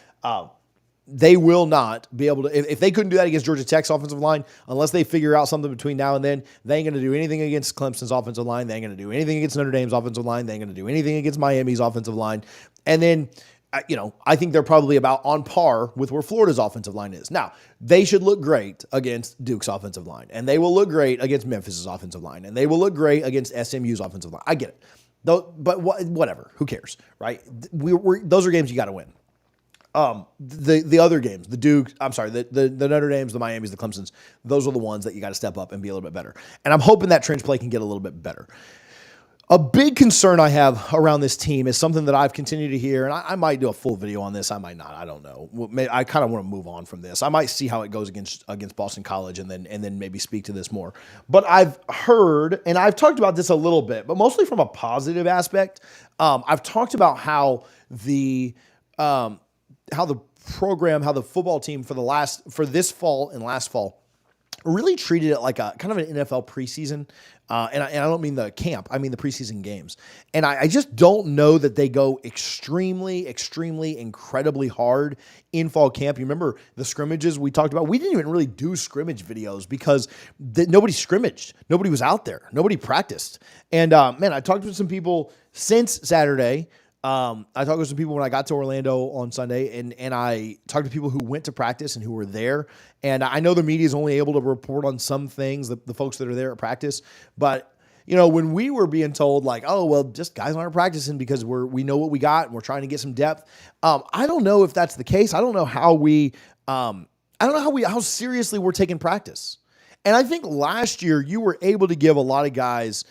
They will not be able to, if they couldn't do that against Georgia Tech's offensive line, unless they figure out something between now and then, they ain't going to do anything against Clemson's offensive line. They ain't going to do anything against Notre Dame's offensive line. They ain't going to do anything against Miami's offensive line. And then, I think they're probably about on par with where Florida's offensive line is. Now, they should look great against Duke's offensive line, and they will look great against Memphis's offensive line, and they will look great against SMU's offensive line. I get it. But whatever, who cares, right? Those are games you got to win. The other games, the Notre Dames, the Miamis, the Clemsons, those are the ones that you got to step up and be a little bit better. And I'm hoping that trench play can get a little bit better. A big concern I have around this team is something that I've continued to hear, and I might do a full video on this. I might not. I don't know. I kind of want to move on from this. I might see how it goes against Boston College and then maybe speak to this more. But I've heard, and I've talked about this a little bit, but mostly from a positive aspect. I've talked about how the program, how the football team for this fall and last fall really treated it like a kind of an NFL preseason. And I don't mean the camp, I mean the preseason games. And I just don't know that they go extremely, incredibly hard in fall camp. You remember the scrimmages we talked about? We didn't even really do scrimmage videos because nobody scrimmaged. Nobody was out there. Nobody practiced. And I talked to some people since Saturday. I talked to some people when I got to Orlando on Sunday, and I talked to people who went to practice and who were there. And I know the media is only able to report on some things, the folks that are there at practice. But, when we were being told like, oh, well, just guys aren't practicing because we know what we got and we're trying to get some depth. I don't know if that's the case. I don't know how seriously we're taking practice. And I think last year you were able to give a lot of guys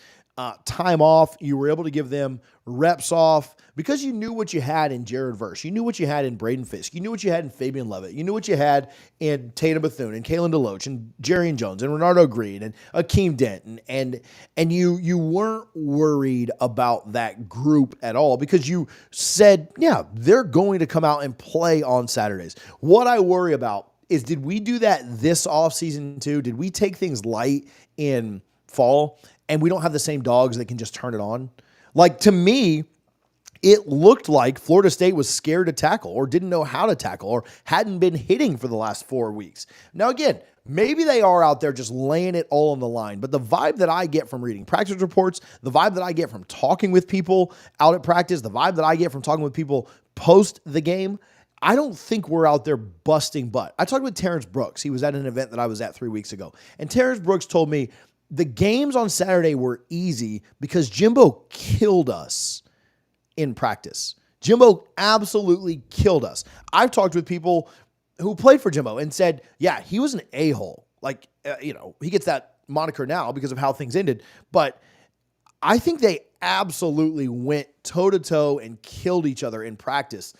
time off. You were able to give them reps off because you knew what you had in Jared Verse. You knew what you had in Braden Fisk. You knew what you had in Fabian Levitt. You knew what you had in Tatum Bethune and Kalen DeLoach and Jerrion Jones and Renardo Green and Akeem Dent. And you weren't worried about that group at all because you said, yeah, they're going to come out and play on Saturdays. What I worry about is, did we do that this offseason too? Did we take things light in fall and we don't have the same dogs that can just turn it on? Like, to me, it looked like Florida State was scared to tackle or didn't know how to tackle or hadn't been hitting for the last 4 weeks. Now, again, maybe they are out there just laying it all on the line, but the vibe that I get from reading practice reports, the vibe that I get from talking with people out at practice, the vibe that I get from talking with people post the game, I don't think we're out there busting butt. I talked with Terrence Brooks. He was at an event that I was at 3 weeks ago, and Terrence Brooks told me the games on Saturday were easy because Jimbo killed us in practice. Jimbo absolutely killed us. I've talked with people who played for Jimbo and said, yeah, he was an a-hole. Like, he gets that moniker now because of how things ended. But I think they absolutely went toe-to-toe and killed each other in practice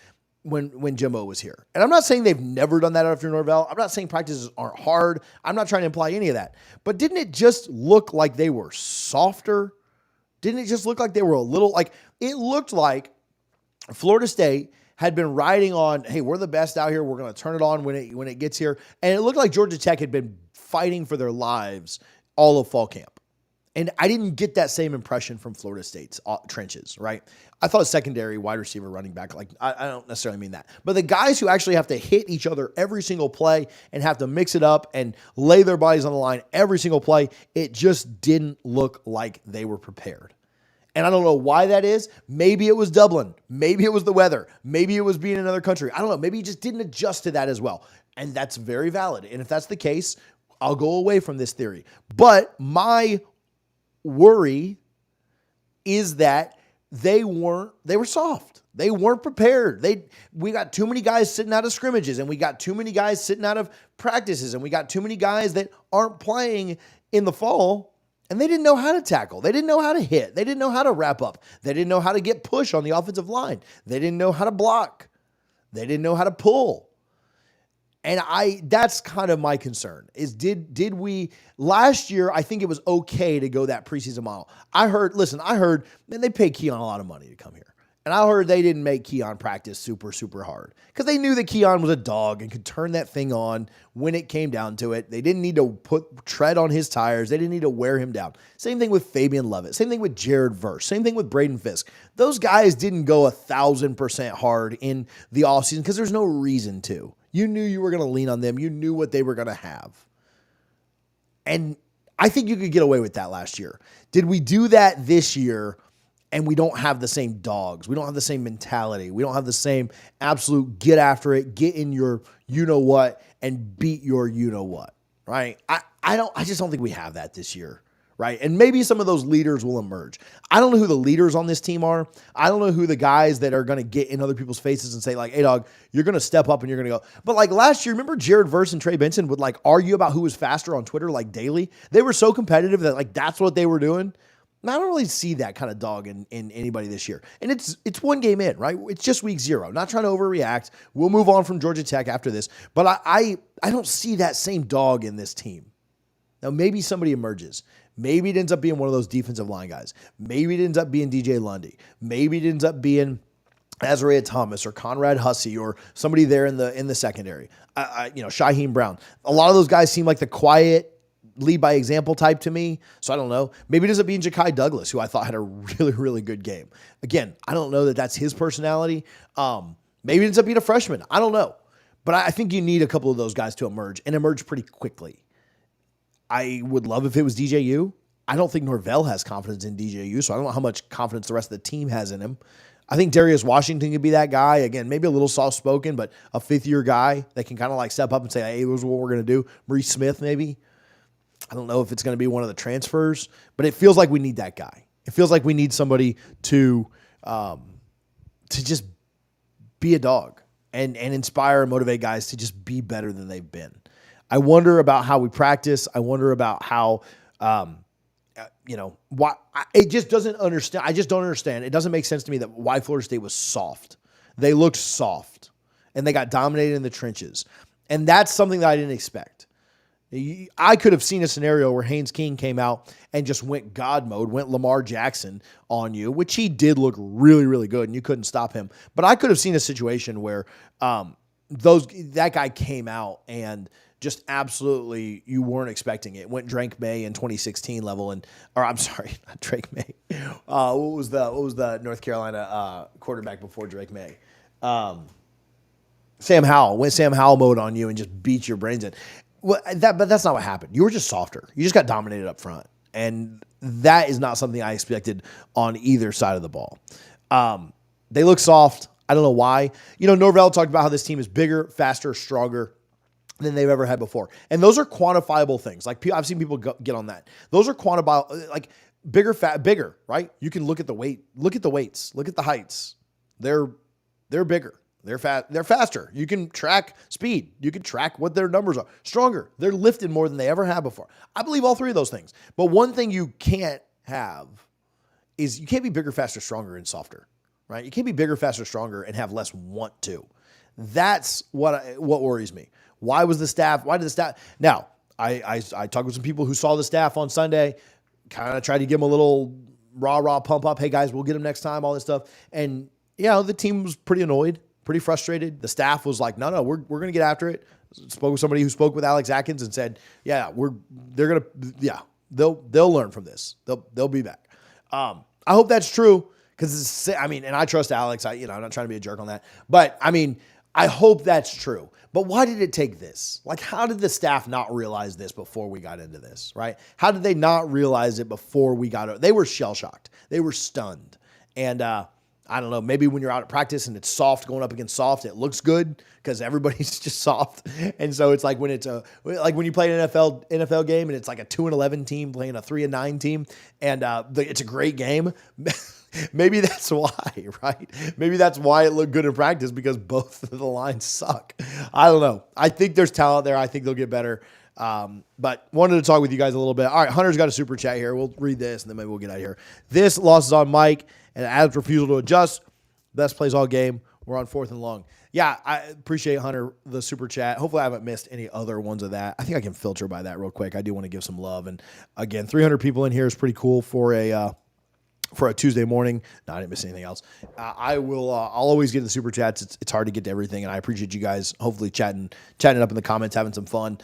when Jimbo was here. And I'm not saying they've never done that after Norvell. I'm not saying practices aren't hard. I'm not trying to imply any of that. But didn't it just look like they were softer? Didn't it just look like they were a little like it looked like Florida State had been riding on, hey, we're the best out here. We're going to turn it on when it gets here. And it looked like Georgia Tech had been fighting for their lives all of fall camp. And I didn't get that same impression from Florida State's trenches, right? I thought secondary, wide receiver, running back, like I don't necessarily mean that. But the guys who actually have to hit each other every single play and have to mix it up and lay their bodies on the line every single play, it just didn't look like they were prepared. And I don't know why that is. Maybe it was Dublin. Maybe it was the weather. Maybe it was being in another country. I don't know. Maybe he just didn't adjust to that as well. And that's very valid. And if that's the case, I'll go away from this theory. But my worry is that they were soft. They weren't prepared. We got too many guys sitting out of scrimmages, and we got too many guys sitting out of practices, and we got too many guys that aren't playing in the fall, and they didn't know how to tackle. They didn't know how to hit. They didn't know how to wrap up. They didn't know how to get push on the offensive line. They didn't know how to block. They didn't know how to pull. And that's kind of my concern is did we last year, I think it was okay to go that preseason model. I heard, man, they paid Keon a lot of money to come here. And I heard they didn't make Keon practice super, super hard because they knew that Keon was a dog and could turn that thing on when it came down to it. They didn't need to put tread on his tires. They didn't need to wear him down. Same thing with Fabian Lovett. Same thing with Jared Verse. Same thing with Braden Fisk. Those guys didn't go 1,000% hard in the offseason because there's no reason to. You knew you were going to lean on them. You knew what they were going to have. And I think you could get away with that last year. Did we do that this year and we don't have the same dogs? We don't have the same mentality. We don't have the same absolute get after it, get in your you-know-what, and beat your you-know-what, right? I just don't think we have that this year. Right. And maybe some of those leaders will emerge. I don't know who the leaders on this team are. I don't know who the guys that are going to get in other people's faces and say, like, hey, dog, you're going to step up and you're going to go. But like last year, remember Jared Verse and Trey Benson would like argue about who was faster on Twitter like daily? They were so competitive that like that's what they were doing. And I don't really see that kind of dog in anybody this year. And it's one game in, right? It's just week 0. Not trying to overreact. We'll move on from Georgia Tech after this. But I don't see that same dog in this team. Now, maybe somebody emerges. Maybe it ends up being one of those defensive line guys. Maybe it ends up being DJ Lundy. Maybe it ends up being Azariah Thomas or Conrad Hussey or somebody there in the secondary. Shaheem Brown. A lot of those guys seem like the quiet lead by example type to me. So I don't know. Maybe it ends up being Ja'Kai Douglas, who I thought had a really, really good game. Again, I don't know that that's his personality. Maybe it ends up being a freshman. I don't know. But I think you need a couple of those guys to emerge and emerge pretty quickly. I would love if it was DJU. I don't think Norvell has confidence in DJU, so I don't know how much confidence the rest of the team has in him. I think Darius Washington could be that guy. Again, maybe a little soft-spoken, but a fifth-year guy that can kind of like step up and say, hey, this is what we're going to do. Maurice Smith, maybe. I don't know if it's going to be one of the transfers, but it feels like we need that guy. It feels like we need somebody to just be a dog and inspire and motivate guys to just be better than they've been. I wonder about how we practice. I wonder about how, why it just doesn't understand. I just don't understand. It doesn't make sense to me that why Florida State was soft. They looked soft and they got dominated in the trenches. And that's something that I didn't expect. I could have seen a scenario where Haynes King came out and just went God mode, went Lamar Jackson on you, which he did look really, really good and you couldn't stop him. But I could have seen a situation where, that guy came out and just absolutely, you weren't expecting it. Went Drake May in 2016 level, not Drake May. What was the North Carolina quarterback before Drake May? Sam Howell. Went Sam Howell mode on you and just beat your brains in. Well, but that's not what happened. You were just softer. You just got dominated up front, and that is not something I expected on either side of the ball. They look soft. I don't know why. Norvell talked about how this team is bigger, faster, stronger than they've ever had before. And those are quantifiable things. Like I've seen people get on that. Those are quantifiable, like bigger, right? You can look at the weight, look at the weights, look at the heights. They're bigger. They're faster. You can track speed. You can track what their numbers are. Stronger. They're lifted more than they ever have before. I believe all three of those things. But one thing you can't have is you can't be bigger, faster, stronger, and softer, right? You can't be bigger, faster, stronger, and have less want to. That's what worries me. Why did the staff? Now, I talked with some people who saw the staff on Sunday, kind of tried to give them a little rah pump up. Hey guys, we'll get them next time, all this stuff. And the team was pretty annoyed, pretty frustrated. The staff was like, no, we're going to get after it. Spoke with somebody who spoke with Alex Atkins and said, they'll learn from this. They'll be back. I hope that's true because and I trust Alex. I'm not trying to be a jerk on that, but I hope that's true. But why did it take this? Like, how did the staff not realize this before we got into this, right? How did they not realize it before we got it? They were shell-shocked. They were stunned. And I don't know, maybe when you're out at practice and it's soft going up against soft, it looks good because everybody's just soft. And so it's like when when you play an NFL game and it's like a 2-11 team playing a 3-9 team and it's a great game. Maybe that's why, right? Maybe that's why it looked good in practice because both of the lines suck. I don't know. I think there's talent there. I think they'll get better. But wanted to talk with you guys a little bit. All right, Hunter's got a super chat here. We'll read this and then maybe we'll get out of here. This loss is on Mike and Adam's refusal to adjust. Best plays all game. We're on 4th and long. Yeah, I appreciate Hunter, the super chat. Hopefully I haven't missed any other ones of that. I think I can filter by that real quick. I do want to give some love. And again, 300 people in here is pretty cool for a Tuesday morning. No, I didn't miss anything else. I'll always get the super chats. It's hard to get to everything, and I appreciate you guys hopefully chatting up in the comments, having some fun.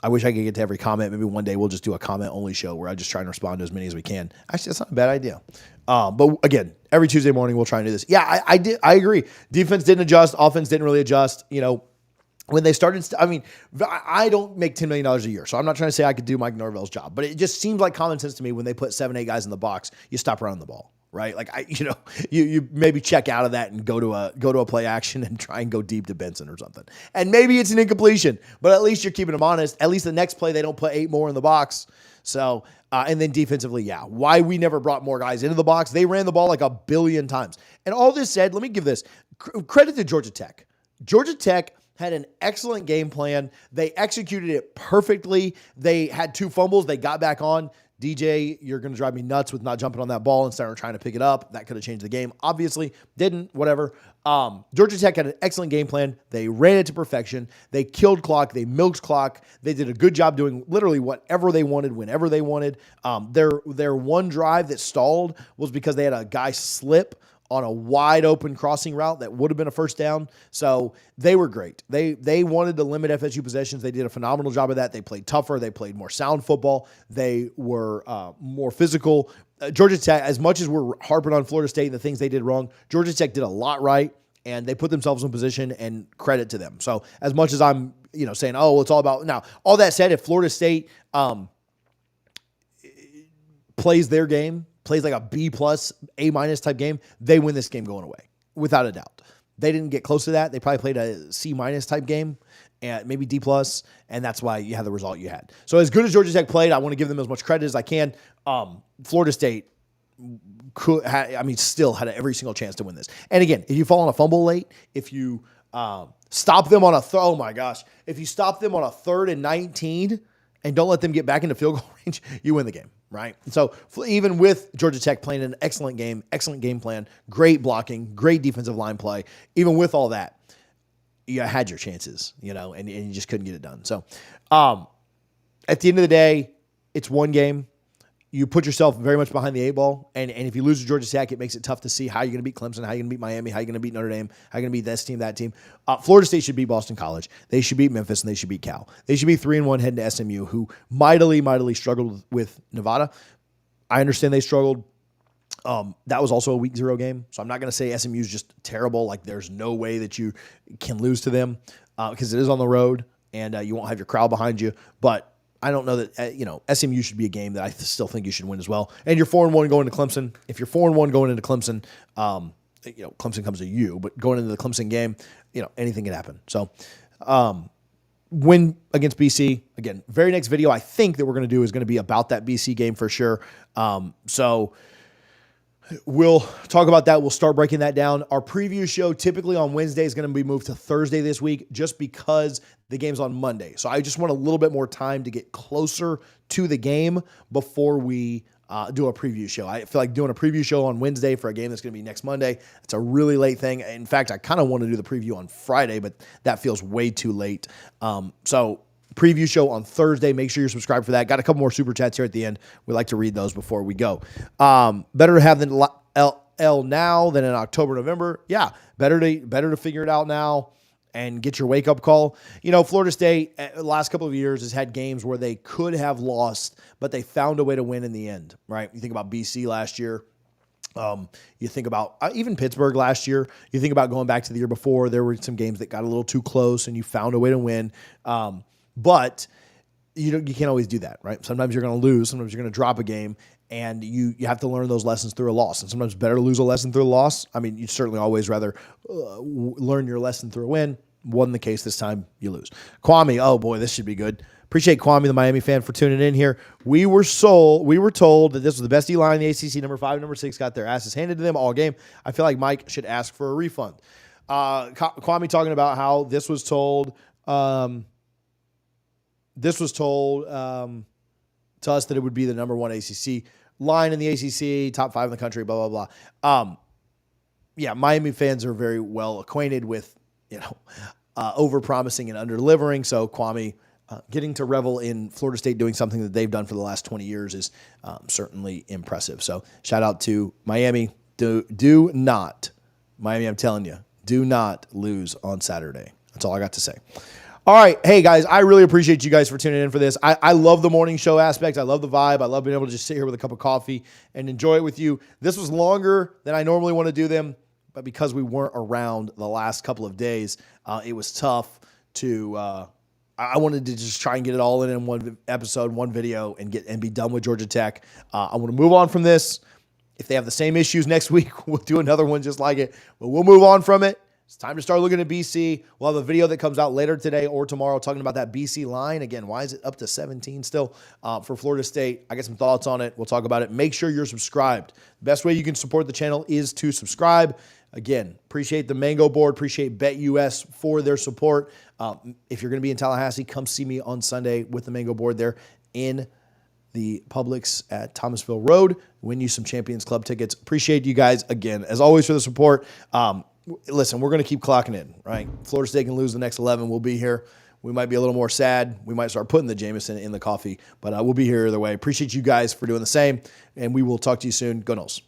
I wish I could get to every comment. Maybe one day we'll just do a comment-only show where I just try and respond to as many as we can. Actually, that's not a bad idea. But again, every Tuesday morning we'll try and do this. Yeah, I agree. Defense didn't adjust. Offense didn't really adjust. When they started, I don't make $10 million a year, so I'm not trying to say I could do Mike Norvell's job, but it just seems like common sense to me when they put 7-8 guys in the box, you stop running the ball, right? Like you maybe check out of that and go to a play action and try and go deep to Benson or something. And maybe it's an incompletion, but at least you're keeping them honest. At least the next play they don't put 8 more in the box. So, and then defensively, why we never brought more guys into the box. They ran the ball like 1 billion times. And all this said, let me give this credit to Georgia Tech. Georgia Tech had an excellent game plan. They executed it perfectly. They had 2 fumbles. They got back on. DJ, you're going to drive me nuts with not jumping on that ball instead of trying to pick it up. That could have changed the game. Obviously, didn't, whatever. Georgia Tech had an excellent game plan. They ran it to perfection. They killed clock. They milked clock. They did a good job doing literally whatever they wanted, whenever they wanted. Their one drive that stalled was because they had a guy slip on a wide open crossing route that would have been a first down. So they were great. They wanted to limit FSU possessions. They did a phenomenal job of that. They played tougher. They played more sound football. They were more physical. Georgia Tech, as much as we're harping on Florida State and the things they did wrong, Georgia Tech did a lot right, and they put themselves in position, and credit to them. So as much as I'm saying, oh, well, it's all about – now, all that said, if Florida State plays their game, plays like a B+, A- type game, they win this game going away, without a doubt. They didn't get close to that. They probably played a C- type game, and maybe D+, and that's why you had the result you had. So as good as Georgia Tech played, I want to give them as much credit as I can. Florida State still had every single chance to win this. And again, if you fall on a fumble late, if you stop them on if you stop them on a 3rd and 19 and don't let them get back into field goal range, you win the game. Right. So even with Georgia Tech playing an excellent game plan, great blocking, great defensive line play, even with all that, you had your chances, and you just couldn't get it done. So at the end of the day, it's one game. You put yourself very much behind the 8 ball. And if you lose to Georgia Tech, it makes it tough to see how you're going to beat Clemson, how you're going to beat Miami, how you're going to beat Notre Dame, how you're going to beat this team, that team. Florida State should beat Boston College. They should beat Memphis, and they should beat Cal. They should be 3-1 heading to SMU, who mightily struggled with Nevada. I understand they struggled. That was also a week 0 game. So I'm not going to say SMU is just terrible. Like there's no way that you can lose to them because it is on the road and you won't have your crowd behind you. But I don't know that, SMU should be a game that I still think you should win as well. And you're 4-1 going to Clemson. If you're 4-1 going into Clemson, Clemson comes to you, but going into the Clemson game, anything can happen. So, win against BC. Again, very next video I think that we're going to do is going to be about that BC game for sure. So we'll talk about that. We'll start breaking that down. Our preview show typically on Wednesday is going to be moved to Thursday this week just because the game's on Monday. So I just want a little bit more time to get closer to the game before we do a preview show. I feel like doing a preview show on Wednesday for a game that's going to be next Monday. It's a really late thing. In fact, I kind of want to do the preview on Friday, but that feels way too late. So preview show on Thursday. Make sure you're subscribed for that. Got a couple more super chats here at the end. We like to read those before we go. Better to have than L now than in October, November. Yeah, better to figure it out now and get your wake-up call. Florida State, the last couple of years, has had games where they could have lost, but they found a way to win in the end, right? You think about BC last year. You think about even Pittsburgh last year. You think about going back to the year before. There were some games that got a little too close, and you found a way to win. But you can't always do that, right? Sometimes you're going to lose. Sometimes you're going to drop a game, and you have to learn those lessons through a loss. And sometimes better to lose a lesson through a loss. I mean, you'd certainly always rather learn your lesson through a win. Wasn't the case this time. You lose. Kwame, oh boy, this should be good. Appreciate Kwame, the Miami fan, for tuning in here. We were told that this was the best D-line in the ACC. Number 5, number 6 got their asses handed to them all game. I feel like Mike should ask for a refund. Kwame talking about how this was told. To us that it would be the number 1 ACC line in the ACC, top 5 in the country, blah, blah, blah. Yeah, Miami fans are very well acquainted with, over-promising and under-delivering. So Kwame getting to revel in Florida State doing something that they've done for the last 20 years is certainly impressive. So shout out to Miami. Do not, Miami, I'm telling you, do not lose on Saturday. That's all I got to say. All right. Hey, guys, I really appreciate you guys for tuning in for this. I love the morning show aspect. I love the vibe. I love being able to just sit here with a cup of coffee and enjoy it with you. This was longer than I normally want to do them, but because we weren't around the last couple of days, it was tough to I wanted to just try and get it all in one episode, one video, and be done with Georgia Tech. I want to move on from this. If they have the same issues next week, we'll do another one just like it, but we'll move on from it. It's time to start looking at BC. We'll have a video that comes out later today or tomorrow talking about that BC line. Again, why is it up to 17 still for Florida State? I got some thoughts on it. We'll talk about it. Make sure you're subscribed. The best way you can support the channel is to subscribe. Again, appreciate the Mango Board. Appreciate BetUS for their support. If you're going to be in Tallahassee, come see me on Sunday with the Mango Board there in the Publix at Thomasville Road. Win you some Champions Club tickets. Appreciate you guys again, as always, for the support. Listen, we're going to keep clocking in, right? Florida State can lose the next 11. We'll be here. We might be a little more sad. We might start putting the Jameson in the coffee, but we'll be here either way. Appreciate you guys for doing the same, and we will talk to you soon. Go Noles.